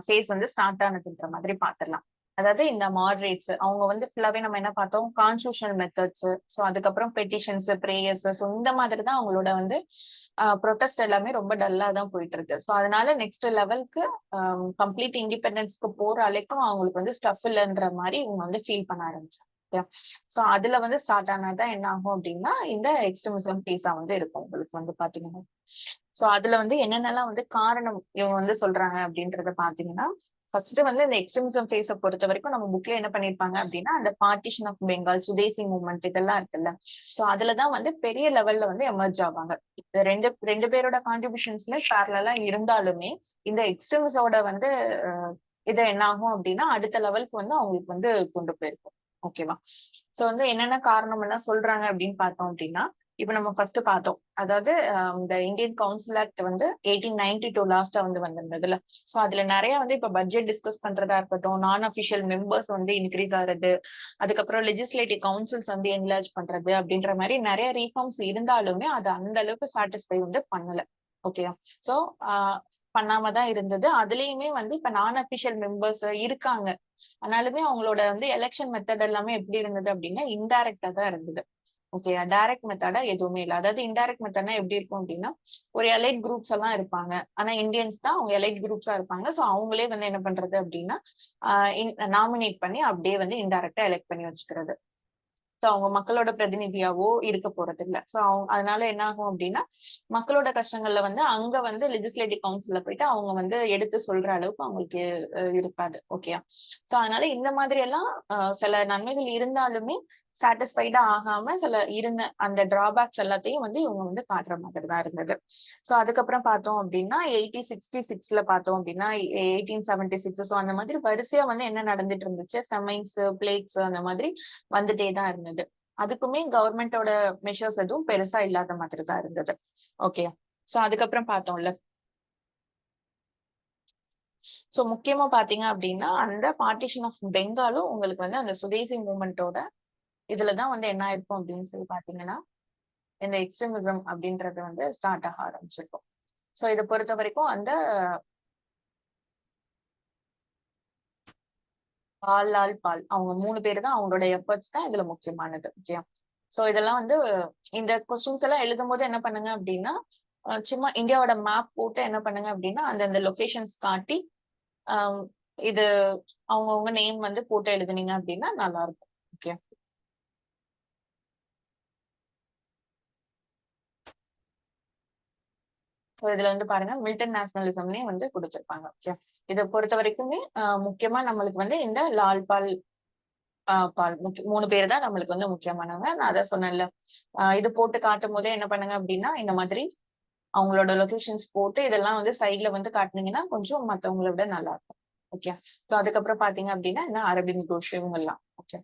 ஃபேஸ் வந்து ஸ்டார்ட் ஆனதுன்ற மாதிரி பார்த்துடலாம். அதாவது இந்த மாடரேட்ஸ் அவங்க வந்து ஃபுல்லாவே நம்ம என்ன பார்த்தோம், கான்ஸ்டியூஷனல் மெத்தட்ஸ், ஸோ அதுக்கப்புறம் பெட்டிஷன்ஸ், பிரேயர்ஸ், ஸோ இந்த மாதிரி தான் அவங்களோட வந்து ப்ரொட்டஸ்ட் எல்லாமே ரொம்ப டல்லா தான் போயிட்டு இருக்கு. ஸோ அதனால நெக்ஸ்ட் லெவலுக்கு கம்ப்ளீட் இண்டிபெண்டன்ஸ்க்கு போற அலைக்கும் அவங்களுக்கு வந்து ஸ்டஃப் இல்லைன்ற மாதிரி இவங்க வந்து ஃபீல் பண்ண ஆரம்பிச்சாங்க. சோ அதுல வந்து ஸ்டார்ட் ஆனதுதான் என்ன ஆகும் அப்படின்னா இந்த எக்ஸ்ட்ரீமிசம் பேஸா வந்து இருக்கும் உங்களுக்கு வந்து பாத்தீங்கன்னா. சோ அதுல வந்து என்னென்னலாம் வந்து காரணம் இவங்க வந்து சொல்றாங்க அப்படின்றத பாத்தீங்கன்னா, ஃபர்ஸ்ட் வந்து இந்த எக்ஸ்ட்ரீமிசம் பேஸ பொறுத்த வரைக்கும் நம்ம புக்ல என்ன பண்ணிருப்பாங்க அப்படின்னா அந்த partition of Bengal, Swadeshi movement இதெல்லாம் இருக்குல்ல. சோ அதுலதான் வந்து பெரிய லெவல்ல வந்து எமர்ஜ் ஆவாங்க. இந்த ரெண்டு ரெண்டு பேரோட கான்ட்ரிபியூஷன்ஸ்ல பேரலா இருந்தாலுமே இந்த எக்ஸ்ட்ரீமிஸோட வந்து இது என்ன ஆகும் அப்படின்னா அடுத்த லெவலுக்கு வந்து அவங்களுக்கு வந்து கொண்டு போயிருக்கும். ஓகேவா? சோ வந்து என்னென்ன காரணம் எல்லாம் சொல்றாங்க அப்படின்னு பார்த்தோம் அப்படின்னா, இப்ப நம்ம ஃபர்ஸ்ட் பார்த்தோம். அதாவது இந்த இந்தியன் கவுன்சில் ஆக்ட் வந்து 1892 லாஸ்டா வந்து வந்திருந்ததுல. சோ அதுல நிறைய வந்து இப்ப பட்ஜெட் டிஸ்கஸ் பண்றதா இருக்கட்டும், நான் அபிஷியல் மெம்பர்ஸ் வந்து இன்க்ரீஸ் ஆகுறது, அதுக்கப்புறம் லெஜிஸ்லேட்டிவ் கவுன்சில்ஸ் வந்து என்லார்ஜ் பண்றது அப்படின்ற மாதிரி நிறைய ரீஃபார்ம்ஸ் இருந்தாலுமே அது அந்த அளவுக்கு சாட்டிஸ்ஃபை வந்து பண்ணல. ஓகேவா? சோ பண்ணாம தான் இருந்தது. அதுலயுமே வந்து இப்ப நான் அபிஷியல் மெம்பர்ஸ் இருக்காங்க. ஆனாலுமே அவங்களோட வந்து எலெக்ஷன் மெத்தட் எல்லாமே எப்படி இருந்தது அப்படின்னா இன்டைரக்டா தான் இருந்தது. ஓகே. டைரக்ட் மெத்தடா எதுவுமே இல்ல. அதாவது இன்டைரக்ட் மெத்தட்னா எப்படி இருக்கும் அப்படின்னா, ஒரு எலைட் குரூப்ஸ் எல்லாம் இருப்பாங்க. ஆனா இந்தியன்ஸ் தான் அவங்க எலைட் குரூப்ஸா இருப்பாங்க. சோ அவங்களே வந்து என்ன பண்றது அப்படின்னா, நாமினேட் பண்ணி அப்படியே வந்து இன்டைரக்டா எலெக்ட் பண்ணி வச்சுக்கிறது. சோ அவங்க மக்களோட பிரதிநிதியாவோ இருக்க போறது இல்ல. சோ அதனால என்ன ஆகும் அப்படின்னா, மக்களோட கஷ்டங்கள்ல வந்து அங்க வந்து லெஜிஸ்லேட்டிவ் கவுன்சில்ல போயிட்டு அவங்க வந்து எடுத்து சொல்ற அளவுக்கு அவங்களுக்கு இருக்காது. ஓகேயா? சோ அதனால இந்த மாதிரி எல்லாம் சில நன்மைகள் இருந்தாலுமே சாட்டிஸ்ஃபைடா ஆகாம சில இருந்த அந்த டிராபேக்ஸ் எல்லாத்தையும் வந்து இவங்க வந்து காட்டுற மாதிரி தான் இருந்தது. சோ அதுக்கப்புறம் பார்த்தோம் அப்படின்னா 1866ல பார்த்தோம் அப்படின்னா 1876 சோ அந்த மாதிரி வரிசையா வந்து என்ன நடந்துட்டு இருந்துச்சு, ஃபெமைன்ஸ், பிளேக்ஸ் அந்த மாதிரி வந்துட்டே தான் இருந்தது. அதுக்குமே கவர்மெண்டோட மெஷர்ஸ் எதுவும் பெருசா இல்லாத மாதிரி தான் இருந்தது. ஓகே. சோ அதுக்கப்புறம் பார்த்தோம்ல. சோ முக்கியமா பாத்தீங்க அப்படின்னா அந்த பார்ட்டிஷன் ஆஃப் பெங்காலும் உங்களுக்கு வந்து அந்த சுதேசி மூவ்மெண்டோட இதுலதான் வந்து என்ன ஆயிருக்கும் அப்படின்னு சொல்லி பாத்தீங்கன்னா இந்த எக்ஸ்ட்ரீமிசம் அப்படின்றது வந்து ஸ்டார்ட் ஆக ஆரம்பிச்சிருக்கும். சோ இதை பொறுத்த வரைக்கும் அந்த பால் லால் பால் அவங்க 3 பேரு தான் அவங்களோட எஃபர்ட்ஸ் தான் இதுல முக்கியமானது. ஓகே. சோ இதெல்லாம் வந்து இந்த கொஸ்டின்ஸ் எல்லாம் எழுதும் போது என்ன பண்ணுங்க அப்படின்னா, சும்மா இந்தியாவோட மேப் போட்டு என்ன பண்ணுங்க அப்படின்னா, அந்தந்த லொகேஷன்ஸ் காட்டி ஆஹ் இது அவங்கவுங்க நேம் வந்து போட்டு எழுதுனீங்க அப்படின்னா நல்லா இருக்கும். ஓகே. ஸோ இதுல வந்து பாருங்க மில்டன் நேஷனலிசம்னே வந்து கொடுத்திருப்பாங்க. ஓகே. இதை பொறுத்த வரைக்குமே முக்கியமா நம்மளுக்கு வந்து இந்த லால் பால் பால் 3 பேர் தான் நம்மளுக்கு வந்து முக்கியமானவங்க. நான் அதான் சொன்னேன்ல. இது போட்டு காட்டும் போதே என்ன பண்ணுங்க அப்படின்னா இந்த மாதிரி அவங்களோட லொகேஷன்ஸ் போட்டு இதெல்லாம் வந்து சைட்ல வந்து காட்டுனீங்கன்னா கொஞ்சம் மத்தவங்களை விட நல்லா இருக்கும். ஓகே. ஸோ அதுக்கப்புறம் பாத்தீங்க அப்படின்னா என்ன அரவிந்த் கோஷ் இவங்க எல்லாம். ஓகே.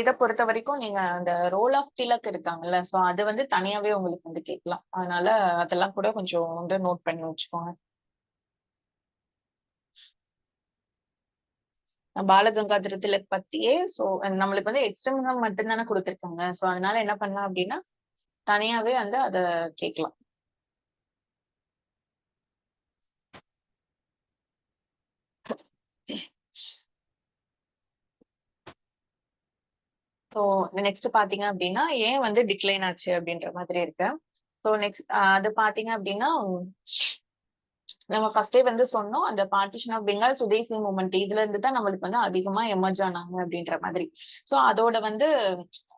இதை பொறுத்த வரைக்கும் நீங்க அந்த ரோல் ஆஃப் திலக் இருக்காங்கல்ல, சோ அது வந்து தனியாவே உங்களுக்கு வந்து கேட்கலாம். அதனால அதெல்லாம் கூட கொஞ்சம் வந்து நோட் பண்ணி வச்சுக்கோங்க. பாலகங்காதர திலக் பத்தியே சோ நம்மளுக்கு வந்து எக்ஸ்ட்ரீம் மட்டும் தானே கொடுத்திருக்காங்க. சோ அதனால என்ன பண்ணலாம் அப்படின்னா தனியாவே வந்து அத கேட்கலாம். ஸோ நெக்ஸ்ட் பாத்தீங்க அப்படின்னா ஏன் வந்து டிக்ளைன் ஆச்சு அப்படின்ற மாதிரி இருக்கு. ஸோ நெக்ஸ்ட் அது பாத்தீங்க அப்படின்னா நம்ம ஃபர்ஸ்டே வந்து சொன்னோம் அந்த partition of Bengal Swadeshi movement இதுல இருந்து தான் நம்மளுக்கு வந்து அதிகமா எமர்ஜ் ஆனாங்க அப்படின்ற மாதிரி. சோ அதோட வந்து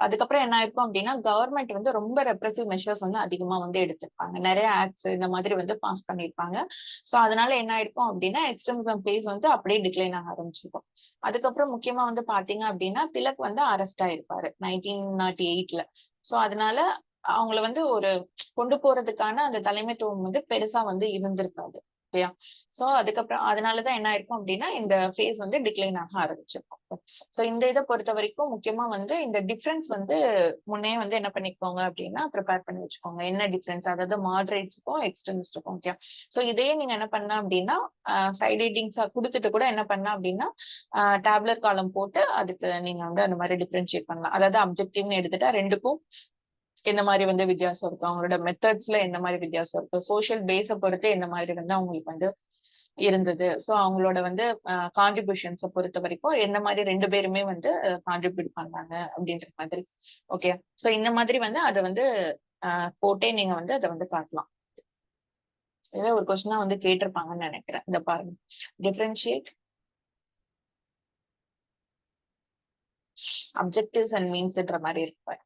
அதுக்கப்புறம் என்ன ஆயிருக்கும் அப்படின்னா கவர்மெண்ட் வந்து ரொம்ப ரெப்ரெசிவ் மெஷர்ஸ் வந்து அதிகமா வந்து எடுத்திருப்பாங்க. நிறைய ஆக்ட்ஸ் இந்த மாதிரி வந்து பாஸ் பண்ணிருப்பாங்க. சோ அதனால என்ன ஆயிருக்கும் அப்படின்னா எக்ஸ்ட்ரீமிசம் பேஸ் வந்து அப்படியே டிக்ளைன் ஆக ஆரம்பிச்சிருக்கும். அதுக்கப்புறம் முக்கியமா வந்து பாத்தீங்க அப்படின்னா திலக் வந்து அரெஸ்ட் ஆயிருப்பாரு 1908ல. சோ அதனால அவங்கள வந்து ஒரு கொண்டு போறதுக்கான அந்த தலைமைத்துவம் வந்து பெருசா வந்து இருந்திருக்காது. ஓகேயா. சோ அதுக்கப்புறம் அதனாலதான் என்ன ஆயிருக்கும் அப்படின்னா இந்த ஃபேஸ் வந்து டிக்ளைன் ஆக ஆரம்பிச்சிருக்கும். சோ இந்த இதை பொறுத்த வரைக்கும் முக்கியமா வந்து இந்த டிஃபரன்ஸ் வந்து முன்னே வந்து என்ன பண்ணிக்கோங்க அப்படின்னா ப்ரிப்பேர் பண்ணி வச்சுக்கோங்க. என்ன டிஃபரன்ஸ் அதாவது மாடரேட்ஸுக்கும் எக்ஸ்ட்ரீமிஸ்டுக்கும். ஓகே. சோ இதையே நீங்க என்ன பண்ண அப்படின்னா சைட் ஹெட்டிங்ஸா கொடுத்துட்டு கூட என்ன பண்ண அப்படின்னா டேப்லர் காலம் போட்டு அதுக்கு நீங்க வந்து அந்த மாதிரி டிஃபரன்ஷியேட் பண்ணலாம். அதாவது அப்ஜெக்டிவ்னு எடுத்துட்டா ரெண்டுக்கும் எந்த மாதிரி வந்து வித்தியாசம் இருக்கு, அவங்களோட மெத்தட்ஸ்ல எந்த மாதிரி வித்தியாசம் இருக்கு, சோசியல் பேஸ பொறுத்து எந்த மாதிரி வந்து அவங்களுக்கு வந்து இருந்தது, சோ அவங்களோட வந்து கான்ட்ரிபியூஷன்ஸை பொறுத்த வரைக்கும் எந்த மாதிரி ரெண்டு பேருமே வந்து கான்ட்ரிபியூட் பண்ணாங்க அப்படின்ற மாதிரி. ஓகே. சோ இந்த மாதிரி வந்து அதை வந்து போட்டே நீங்க வந்து அதை வந்து காட்டலாம். இதே ஒரு கொஸ்டினா வந்து கேட்டிருப்பாங்கன்னு நினைக்கிறேன். இந்த பாருங்க, டிஃபரன்ஷியேட் அப்ஜெக்டிவ்ஸ் அண்ட் மீன்ஸ்ன்ற மாதிரி இருக்கு.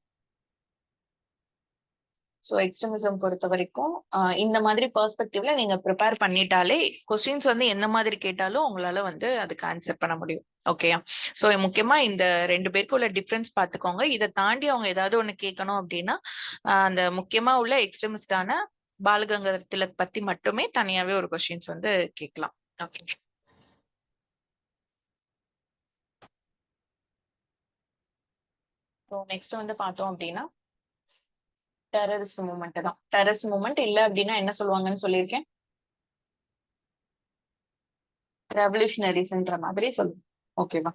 ஸோ எக்ஸ்ட்ரீமிசம் பொறுத்த வரைக்கும் இந்த மாதிரி பெர்ஸ்பெக்டிவ்ல நீங்க ப்ரிப்பேர் பண்ணிட்டாலே கொஸ்டின்ஸ் வந்து என்ன மாதிரி கேட்டாலும் உங்களால வந்து அதுக்கு ஆன்சர் பண்ண முடியும். ஓகேயா. ஸோ முக்கியமா இந்த ரெண்டு பேருக்கு உள்ள டிஃபரன்ஸ் பார்த்துக்கோங்க. இதை தாண்டி அவங்க ஏதாவது ஒண்ணு கேட்கணும் அப்படின்னா அந்த முக்கியமா உள்ள எக்ஸ்ட்ரீமிஸ்டான பாலகங்காதர் திலக் பத்தி மட்டுமே தனியாவே ஒரு கொஸ்டின்ஸ் வந்து கேட்கலாம். ஓகே. ஸோ நெக்ஸ்ட் வந்து பார்த்தோம் அப்படின்னா டெரரிஸ்ட் மூவ்மெண்ட் தான். டெரரிஸ்ட் மூவ்மெண்ட் இல்ல அப்படின்னா என்ன சொல்லுவாங்கன்னு சொல்லியிருக்கேன், ரெவல்யூஷனரிஸ்ன்ற மாதிரி சொல்லுவோம். ஓகேவா.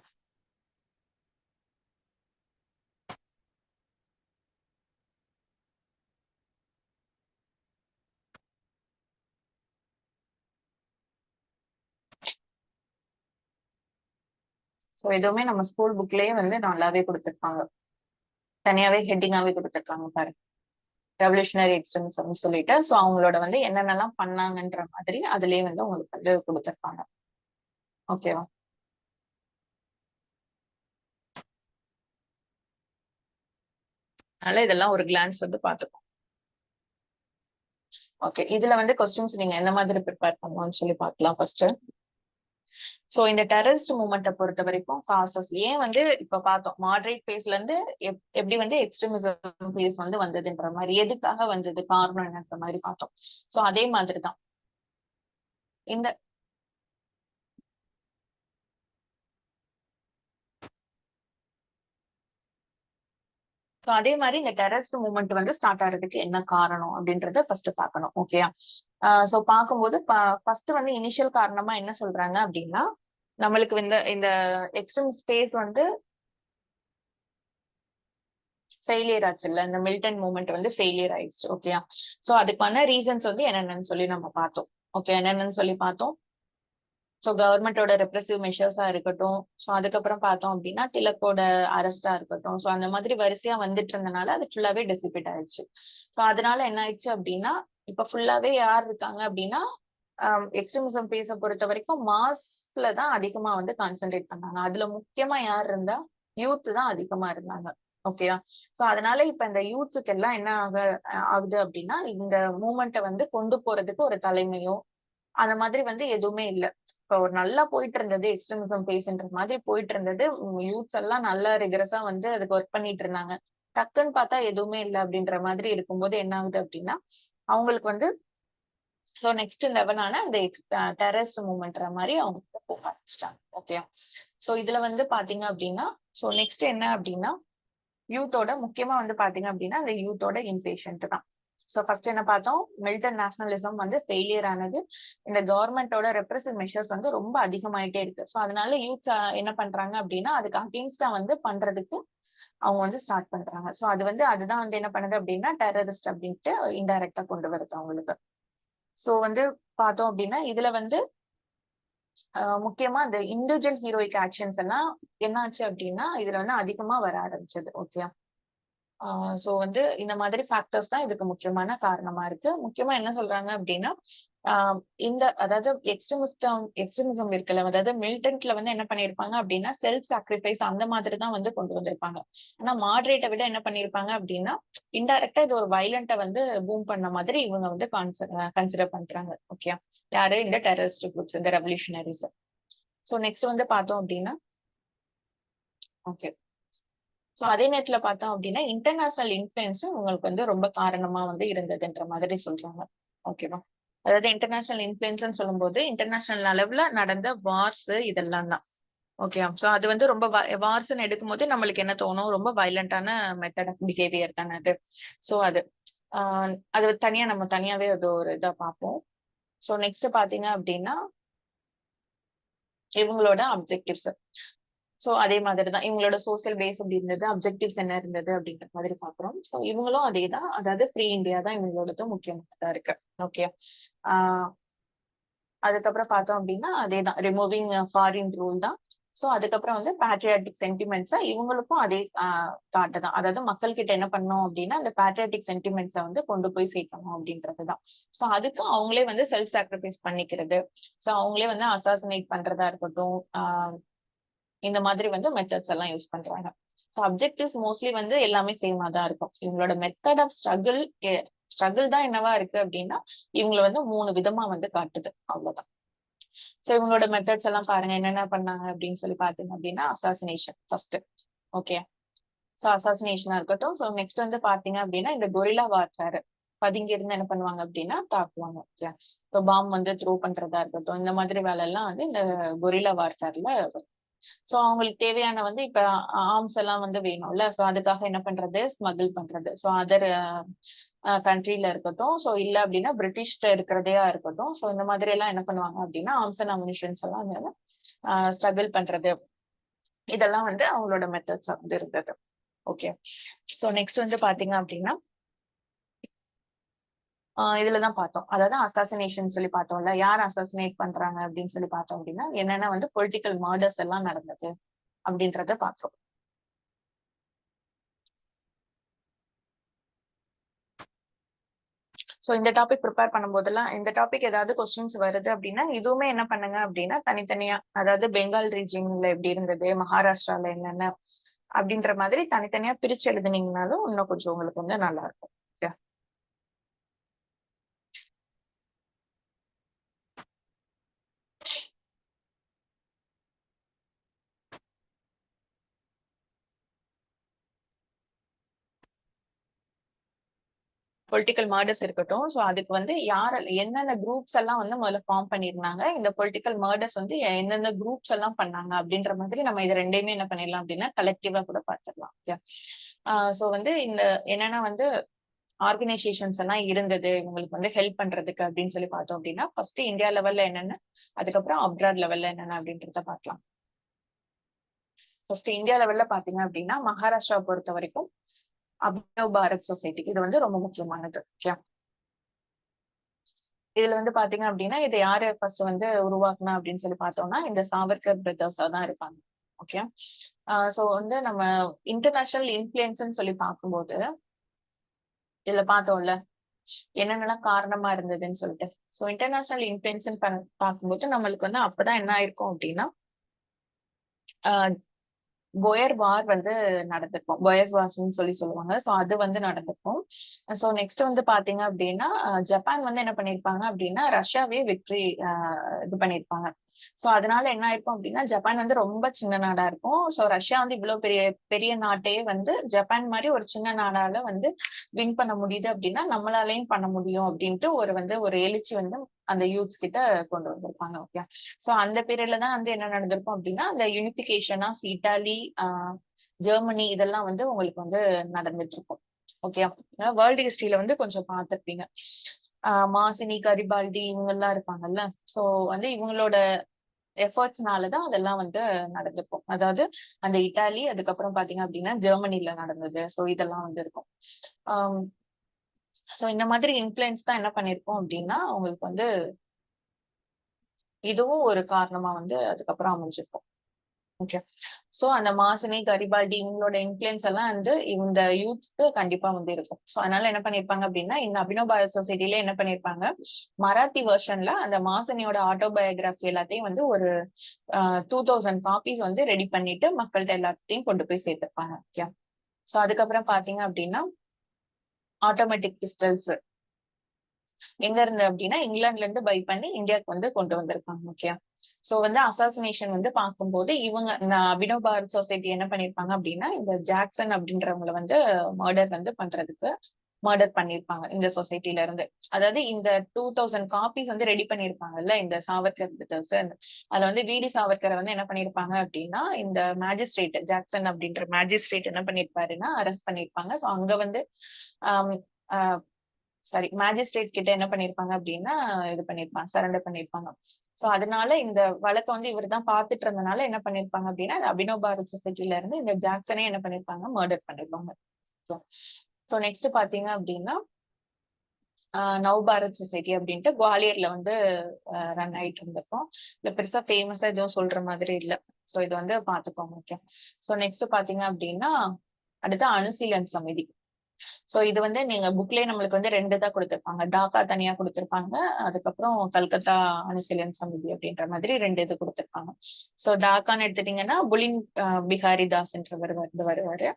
சோ எதுவுமே நம்ம ஸ்கூல் புக்லயே வந்து நல்லாவே கொடுத்திருப்பாங்க. தனியாவே ஹெட்டிங்காவே கொடுத்திருக்காங்க பாருங்க, ரெவல்யூஷனரி எக்ஸ்ட்ரீமிசம் சொல்லிட்டு. சோ அவங்களோட வந்து என்னென்னலாம் பண்ணாங்கன்ற மாதிரி அதுலயே வந்து உங்களுக்கு வந்து கொடுத்திருப்பாங்க. ஓகேவா. அதனால இதெல்லாம் ஒரு கிளான்ஸ் வந்து பாத்துக்கோங்க. ஓகே. இதுல வந்து கொஸ்டின்ஸ் நீங்க எந்த மாதிரி ப்ரிப்பேர் பண்ணணும்னு சொல்லி பார்க்கலாம் ஃபர்ஸ்ட். சோ இந்த டெரரிஸ்ட் மூவ்மெண்ட்டை பொறுத்த வரைக்கும் காசஸ் ஏன் வந்து இப்ப பார்த்தோம் மாடரேட் பேஸ்ல இருந்து எப்படி வந்து எக்ஸ்ட்ரீமிசம் பேஸ் வந்து வந்ததுன்ற மாதிரி, எதுக்காக வந்தது காரணம் என்னன்ற மாதிரி பார்த்தோம். சோ அதே மாதிரிதான் இந்த அதே மாதிரி இந்த டெரரிஸ்ட் மூவ்மெண்ட் வந்து ஸ்டார்ட் ஆகிறதுக்கு என்ன காரணம் அப்படின்றத ஃபர்ஸ்ட் பார்க்கணும். ஓகேயா. சோ பார்க்கும்போது ஃபர்ஸ்ட் வந்து இனிஷியல் காரணமா என்ன சொல்றாங்க அப்படின்னா நம்மளுக்கு இந்த இந்த எக்ஸ்ட்ரீம் ஸ்பேஸ் வந்து ஃபெயிலியர் ஆச்சுல்ல, இந்த மில்டன் மூவ்மெண்ட் வந்து ஃபெயிலியர் ஆயிடுச்சு. ஓகேயா. சோ அதுக்கான ரீசன்ஸ் வந்து என்னென்னு சொல்லி நம்ம பார்த்தோம். ஓகே. என்னென்னு சொல்லி பார்த்தோம். சோ கவர்மெண்டோட ரெப்ரெசிவ் மெஷர்ஸா இருக்கட்டும், சோ அதுக்கப்புறம் பார்த்தோம் அப்படின்னா திலக்கோட அரெஸ்டா இருக்கட்டும், சோ அந்த மாதிரி வரிசையா வந்துட்டு இருந்தனால அது ஃபுல்லாவே டெசிபேட் ஆயிடுச்சு. சோ அதனால என்ன ஆயிடுச்சு அப்படின்னா இப்ப ஃபுல்லாவே யார் இருக்காங்க அப்படின்னா எக்ஸ்ட்ரீமிசம் பேஸ பொறுத்த வரைக்கும் மாஸ்ல தான் அதிகமா வந்து கான்சென்ட்ரேட் பண்ணாங்க. அதுல முக்கியமா யார் இருந்தா யூத் தான் அதிகமா இருந்தாங்க. ஓகேயா. சோ அதனால இப்ப இந்த யூத்ஸுக்கு எல்லாம் என்ன ஆகுது அப்படின்னா இந்த மூமெண்ட்டை வந்து கொண்டு போறதுக்கு ஒரு தலைமையோ அந்த மாதிரி வந்து எதுவுமே இல்ல. இப்ப ஒரு நல்லா போயிட்டு இருந்தது எக்ஸ்ட்ரீமிசம் பேஸ்ன்ற மாதிரி போயிட்டு இருந்தது. யூத்ஸ் எல்லாம் நல்லா ரிகரஸா வந்து அதுக்கு ஒர்க் பண்ணிட்டு இருந்தாங்க. டக்குன்னு பார்த்தா எதுவுமே இல்ல அப்படின்ற மாதிரி இருக்கும்போது என்ன ஆகுது அப்படின்னா அவங்களுக்கு வந்து சோ நெக்ஸ்ட் லெவலான இந்த டெரரிஸ்ட் மூவ்மெண்ட்ற மாதிரி அவங்க போக ஆரம்பிச்சிட்டாங்க. ஓகே. சோ இதுல வந்து பாத்தீங்க அப்படின்னா, சோ நெக்ஸ்ட் என்ன அப்படின்னா, யூத்தோட முக்கியமா வந்து பாத்தீங்க அப்படின்னா, அந்த யூத்தோட இம்பேஷன்ட் தான். சோ ஃபர்ஸ்ட் என்ன பார்த்தோம், மிலிட்டன்ட் நேஷனலிசம் வந்து ஃபெயிலியர் ஆனது. இந்த கவர்மெண்டோட ரெப்ரசிவ் மெஷர்ஸ் வந்து ரொம்ப அதிகமாயிட்டே இருக்கு. சோ அதனால யூத்ஸ் என்ன பண்றாங்க அப்படின்னா, அதுக்கு அகெயின்ஸ்டா வந்து பண்றதுக்கு அவங்க வந்து ஸ்டார்ட் பண்றாங்க. சோ அது வந்து அதுதான் வந்து என்ன பண்ணுது அப்படின்னா, டெரரிஸ்ட் அப்படின்ட்டு இன்டைரக்டா கொண்டு வருது அவங்களுக்கு. சோ வந்து பார்த்தோம் அப்படின்னா, இதுல வந்து முக்கியமா இந்த இண்டிவிஜுவல் ஹீரோயிக் ஆக்ஷன்ஸ் எல்லாம் என்னாச்சு அப்படின்னா, இதுல வந்து அதிகமா வர ஆரம்பிச்சது. ஓகே. சோ வந்து இந்த மாதிரி ஃபேக்டர்ஸ் தான் இதுக்கு முக்கியமான காரணமா இருக்கு. முக்கியமா என்ன சொல்றாங்க அப்டின்னா, ஆ இந்த அதாவது எக்ஸ்ட்ரீமிசம் இருக்குல்ல, அதாவது மிலிட்டன்ட்ல வந்து என்ன பண்ணியிருப்பாங்க அப்டின்னா, செல்ஃப் சாக்ரிஃபைஸ் அந்த மாதிரி தான் வந்து கொண்டு வந்திருப்பாங்க. ஆனா மாடரேட்ட விட என்ன பண்ணியிருப்பாங்க அப்டின்னா, இன்டைரக்ட்டா இது ஒரு வயலன்ட்ட வந்து பூம் பண்ண மாதிரி இவங்க வந்து கன்சிடர் பண்றாங்க. ஓகே. யாரு? இந்த டெரரிஸ்ட் குரூப்ஸ், இந்த ரெவல்யூஷனரிஸ். சோ நெக்ஸ்ட் வந்து பார்த்தோம் அப்டின்னா, ஓகே. சோ அதே நேரத்துல பார்த்தோம் அப்படின்னா, இன்டர்நேஷனல் இன்ஃப்ளூயன்ஸும் உங்களுக்கு வந்து ரொம்ப காரணமா வந்து இருந்ததுன்ற மாதிரி சொல்றாங்க. ஓகேவா? அதாவது இன்டர்நேஷனல் இன்ஃப்ளூயன்ஸ்ன்னு சொல்லும்போது, இன்டர்நேஷனல் அளவுல நடந்த வார்ஸ் இதெல்லாம் தான். ஓகேவா? சோ அது வந்து ரொம்ப வார்ஸ்ன்னு எடுக்கும்போது நம்மளுக்கு என்ன தோணும்? ரொம்ப வயலன்ட்டான மெத்தட் ஆஃப் பிஹேவியர் தானே அது. சோ அது. ஆ அது தனியா நம்ம தனியாவே அது ஒரு இதா பார்ப்போம். சோ நெக்ஸ்ட் பார்த்தீங்க அப்படின்னா, இவங்களோட அப்ஜெக்டிவ்ஸ். சோ அதே மாதிரி தான். இவங்களோட சோசியல் பேஸ் எப்படி இருந்தது, அப்ஜெக்டிவ்ஸ் என்ன இருந்தது அப்படின்ற மாதிரி பார்க்கிறோம். சோ இவங்களும் அதேதான். அதாவது ஃப்ரீ இந்தியா தான் இவங்களோடதும் முக்கியமானதா இருக்கு. ஓகே. ஆ அதுக்கப்புறம் பார்த்தோம் அப்படின்னா, அதேதான். ரிமூவிங் ஃபாரின் ரூல் தான். சோ அதுக்கப்புறம் வந்து பேட்ரியாட்டிக் சென்டிமெண்ட்ஸ இவங்களுக்கும் அதே தாட் தான். அதாவது மக்கள் கிட்ட என்ன பண்ணணும் அப்படின்னா, அந்த பேட்ரியாட்டிக் சென்டிமெண்ட்ஸ வந்து கொண்டு போய் சேர்க்கணும் அப்படின்றது தான். சோ அதுக்கு அவங்களே வந்து செல்ஃப் சாக்ரிஃபைஸ் பண்ணிக்கிறது. சோ அவங்களே வந்து அசாசினேட் பண்றதா இருக்கட்டும். இந்த மாதிரி வந்து மெத்தட்ஸ் எல்லாம் யூஸ் பண்றாங்க. ஸோ அப்ஜெக்டிவ்ஸ் மோஸ்ட்லி வந்து எல்லாமே சேமா தான் இருக்கும். இவங்களோட மெத்தட் ஆஃப் ஸ்ட்ரகிள் தான் என்னவா இருக்கு அப்படின்னா, இவங்கள வந்து 3 விதமா வந்து காட்டுது. அவ்வளவுதான். ஸோ இவங்களோட மெத்தட்ஸ் எல்லாம் பாருங்க என்னென்ன பண்ணாங்க அப்படின்னு சொல்லி பார்த்தீங்க அப்படின்னா, அசாசினேஷன் ஃபர்ஸ்ட். ஓகே. ஸோ அசாசினேஷனா இருக்கட்டும். ஸோ நெக்ஸ்ட் வந்து பார்த்தீங்க அப்படின்னா, இந்த கொரில்லா வார்ஃபேர். பதுங்கி இருந்து என்ன பண்ணுவாங்க அப்படின்னா தாக்குவாங்க. இப்போ பாம் வந்து த்ரோ பண்றதா இருக்கட்டும். இந்த மாதிரி வேலை எல்லாம் வந்து இந்த கொரில்லா வார்ஃபேர்ல சோ அவங்களுக்கு தேவையான வந்து இப்ப ஆர்ம்ஸ் எல்லாம் வந்து வேணும்ல. சோ அதுக்காக என்ன பண்றது? ஸ்மக்கிள் பண்றது. சோ அதர் கண்ட்ரில இருக்கட்டும். சோ இல்ல அப்படின்னா பிரிட்டிஷ்ல இருக்கிறதையா இருக்கட்டும். சோ இந்த மாதிரி எல்லாம் என்ன பண்ணுவாங்க அப்படின்னா, ஆர்ம்ஸ் அண்ட் அம்யூனிஷன்ஸ் எல்லாம் வந்து ஸ்ட்ரகிள் பண்றது. இதெல்லாம் வந்து அவங்களோட மெத்தட்ஸ் வந்து இருந்தது. ஓகே. சோ நெக்ஸ்ட் வந்து பாத்தீங்க அப்படின்னா, இதுலதான் பார்த்தோம். அதாவது அசாசினேஷன் சொல்லி பார்த்தோம்ல. யார் அசாசினேட் பண்றாங்க அப்படின்னு சொல்லி பார்த்தோம் அப்படின்னா, என்னென்ன வந்து பொலிட்டிக்கல் மர்டர்ஸ் எல்லாம் நடந்தது அப்படின்றத பார்த்தோம். சோ இந்த டாபிக் ப்ரிப்பேர் பண்ணும்போதெல்லாம், இந்த டாபிக் ஏதாவது கொஸ்டின்ஸ் வருது அப்படின்னா, இதுவுமே என்ன பண்ணுங்க அப்படின்னா, தனித்தனியா அதாவது பெங்கால் ரீஜியன்ல எப்படி இருந்தது, மகாராஷ்டிரால என்னென்ன அப்படின்ற மாதிரி தனித்தனியா பிரிச்சு எழுதுனீங்கனாலும் இன்னும் கொஞ்சம் உங்களுக்கு வந்து நல்லா இருக்கும். பொலிட்டிக்கல் மர்டர்ஸ் இருக்கட்டும். சோ அதுக்கு வந்து எந்தெந்த குரூப்ஸ் எல்லாம் வந்து முதல்ல ஃபார்ம் பண்ணியிருந்தாங்க. இந்த பொலிட்டிக்கல் மர்டர்ஸ் வந்து எந்தெந்த குரூப்ஸ் எல்லாம் பண்ணாங்க அப்படின்ற மாதிரி நம்ம இது 2யுமே என்ன பண்ணிடலாம் அப்படின்னா, கலெக்டிவா கூட பார்த்துடலாம். ஓகே. சோ வந்து இந்த என்னன்னா வந்து ஆர்கனைசேஷன்ஸ் எல்லாம் இருந்தது. இவங்களுக்கு வந்து ஹெல்ப் பண்றதுக்கு அப்படின்னு சொல்லி பார்த்தோம் அப்படின்னா, ஃபர்ஸ்ட் இந்தியா லெவல்ல என்னென்ன, அதுக்கப்புறம் அப்ராட் லெவல்ல என்னென்ன அப்படின்றத பார்க்கலாம். ஃபர்ஸ்ட் இந்தியா லெவல்ல பாத்தீங்க அப்படின்னா, மகாராஷ்டிராவை பொறுத்த வரைக்கும் அபினவ் பாரத் சொசைட்டி இது வந்து ரொம்ப முக்கியமானது. ஓகே. இதுல வந்து பாத்தீங்க அப்படின்னா, இதை யாரு ஃபர்ஸ்ட் வந்து உருவாக்குனா அப்படின்னு சொல்லி பார்த்தோம்னா, இந்த சாவர்கர் பிரதர்ஸா தான் இருப்பாங்க. ஓகே. சோ வந்து நம்ம இன்டர்நேஷனல் இன்ஃப்ளூயன்ஸ்ன்னு சொல்லி பார்க்கும்போது, இதுல பார்த்தோம்ல என்னென்னலாம் காரணமா இருந்ததுன்னு சொல்லிட்டு. சோ இன்டர்நேஷனல் இன்ஃப்ளூயன்ஸ்ன்னு பார்க்கும்போது நம்மளுக்கு வந்து அப்பதான் என்ன ஆயிருக்கும் அப்படின்னா, போயர் வார் வந்து நடந்திருக்கும். போயர்ஸ் வார்ஸ்ன்னு சொல்லுவாங்க. சோ அது வந்து நடந்திருக்கும். சோ நெக்ஸ்ட் வந்து பாத்தீங்க அப்படின்னா ஜப்பான் வந்து என்ன பண்ணிருப்பாங்க அப்படின்னா ரஷ்யாவே வெற்றி இது பண்ணிருப்பாங்க. சோ அதனால என்ன ஆயிருக்கும் அப்படின்னா ஜப்பான் வந்து ரொம்ப சின்ன நாடா இருக்கும். சோ ரஷ்யா வந்து இவ்வளவு பெரிய பெரிய நாட்டையே வந்து ஜப்பான் மாதிரி ஒரு சின்ன நாடால வந்து வின் பண்ண முடியுது அப்படின்னா நம்மளாலையும் பண்ண முடியும் அப்படின்ட்டு ஒரு எழுச்சி வந்து அந்த யூத்ஸ் கிட்ட கொண்டு வந்திருப்பாங்க. ஓகே. சோ அந்த பீரியட்ல தான் வந்து என்ன நடந்திருக்கும் அப்படின்னா அந்த யூனிபிகேஷன் ஆஃப் இட்டாலி, ஜெர்மனி இதெல்லாம் வந்து உங்களுக்கு வந்து நடந்துட்டு இருக்கும். ஓகே. வேர்ல்டு ஹிஸ்டரியில வந்து கொஞ்சம் பார்த்திருப்பீங்க. மாசினி, கரிபால்டி இவங்க எல்லாம் இருப்பாங்கல்ல. சோ வந்து இவங்களோட எஃபர்ட்ஸ்னாலதான் அதெல்லாம் வந்து நடந்திருக்கும். அதாவது அந்த இட்டாலி அதுக்கப்புறம் பாத்தீங்க அப்படின்னா ஜெர்மனில நடந்தது. சோ இதெல்லாம் வந்து இருக்கும். சோ இந்த மாதிரி இன்ஃபுளுன்ஸ் தான் என்ன பண்ணிருக்கோம் அப்படின்னா உங்களுக்கு வந்து இதுவும் ஒரு காரணமா வந்து அதுக்கப்புறம் அமைஞ்சிருக்கும். ஓகே. சோ அந்த மாசினி, கரிபால்டி இவங்களோட இன்ஃபுளுன்ஸ் எல்லாம் வந்து இந்த யூத்ஸ்க்கு கண்டிப்பா வந்து இருக்கும். சோ அதனால என்ன பண்ணிருப்பாங்க அப்படின்னா இந்த அபினவ் பாரத் சொசைட்டில என்ன பண்ணிருப்பாங்க மராத்தி வெர்ஷன்ல அந்த மாசினியோட ஆட்டோபயோகிராஃபி எல்லாத்தையும் வந்து ஒரு 2000 காப்பீஸ் வந்து ரெடி பண்ணிட்டு மக்கள்கிட்ட எல்லாத்தையும் கொண்டு போய் சேர்த்திருப்பாங்க. ஓகே. சோ அதுக்கப்புறம் பாத்தீங்க அப்படின்னா ஆட்டோமேட்டிக் பிஸ்டல்ஸ் எங்க இருந்து அப்படின்னா இங்கிலாந்துல இருந்து பை பண்ணி இந்தியாவுக்கு வந்து கொண்டு வந்திருக்காங்க. ஓகே. சோ வந்து அசாசினேஷன் வந்து பார்க்கும்போது இவங்க அபினவ் பாரத் சொசைட்டி என்ன பண்ணிருப்பாங்க அப்படின்னா இந்த ஜாக்சன் அப்படின்றவங்களை வந்து மர்டர் பண்ணிருப்பாங்க இந்த சொசைட்டில இருந்து. அதாவது இந்த 2000 காப்பீஸ் வந்து ரெடி பண்ணிருப்பாங்கல்ல இந்த சாவர்கர் பிட்டர்ஸ், அதுல வந்து விடி சாவர்கரை வந்து என்ன பண்ணிருப்பாங்க அப்படின்னா இந்த மேஜிஸ்ட்ரேட் ஜாக்சன் அப்படின்ற மேஜிஸ்ட்ரேட் என்ன பண்ணிருப்பாருன்னா அரெஸ்ட் பண்ணிருப்பாங்க. சோ அங்க வந்து சாரி மேஜிஸ்ட்ரேட் கிட்ட என்ன பண்ணிருப்பாங்க அப்படின்னா இது பண்ணிருப்பாங்க, சரண்டர் பண்ணிருப்பாங்க. சோ அதனால இந்த வழக்கை வந்து இவர் தான் பாத்துட்டு இருந்தனால என்ன பண்ணிருப்பாங்க அப்படின்னா அபினவ் பாரத் சொசைட்டில இருந்து இந்த ஜாக்சனே என்ன பண்ணிருப்பாங்க மர்டர் பண்ணிருப்பாங்க. சோ நெக்ஸ்ட் பாத்தீங்க அப்படின்னா நவ் பாரத் சொசைட்டி அப்படின்ட்டு குவாலியர்ல வந்து ரன் ஆயிட்டு இருந்திருக்கும். இல்ல பெருசா ஃபேமஸா எதுவும் சொல்ற மாதிரி இல்ல. சோ இது வந்து பாத்துக்கோங்க. ஓகே. சோ நெக்ஸ்ட் பாத்தீங்க அப்படின்னா அடுத்து அனுசீலன் சமிதி. சோ இது வந்து நீங்க புக்லயே நம்மளுக்கு வந்து 2 தான் கொடுத்திருப்பாங்க. டாக்கா தனியா கொடுத்திருப்பாங்க. அதுக்கப்புறம் கல்கத்தா அனுசீலன் சமிதி அப்படின்ற மாதிரி 2 இது கொடுத்திருப்பாங்க. சோ டாக்கான்னு எடுத்துட்டீங்கன்னா புலின் பிஹாரி தாஸ்ன்றவர் வந்து வருவாரு.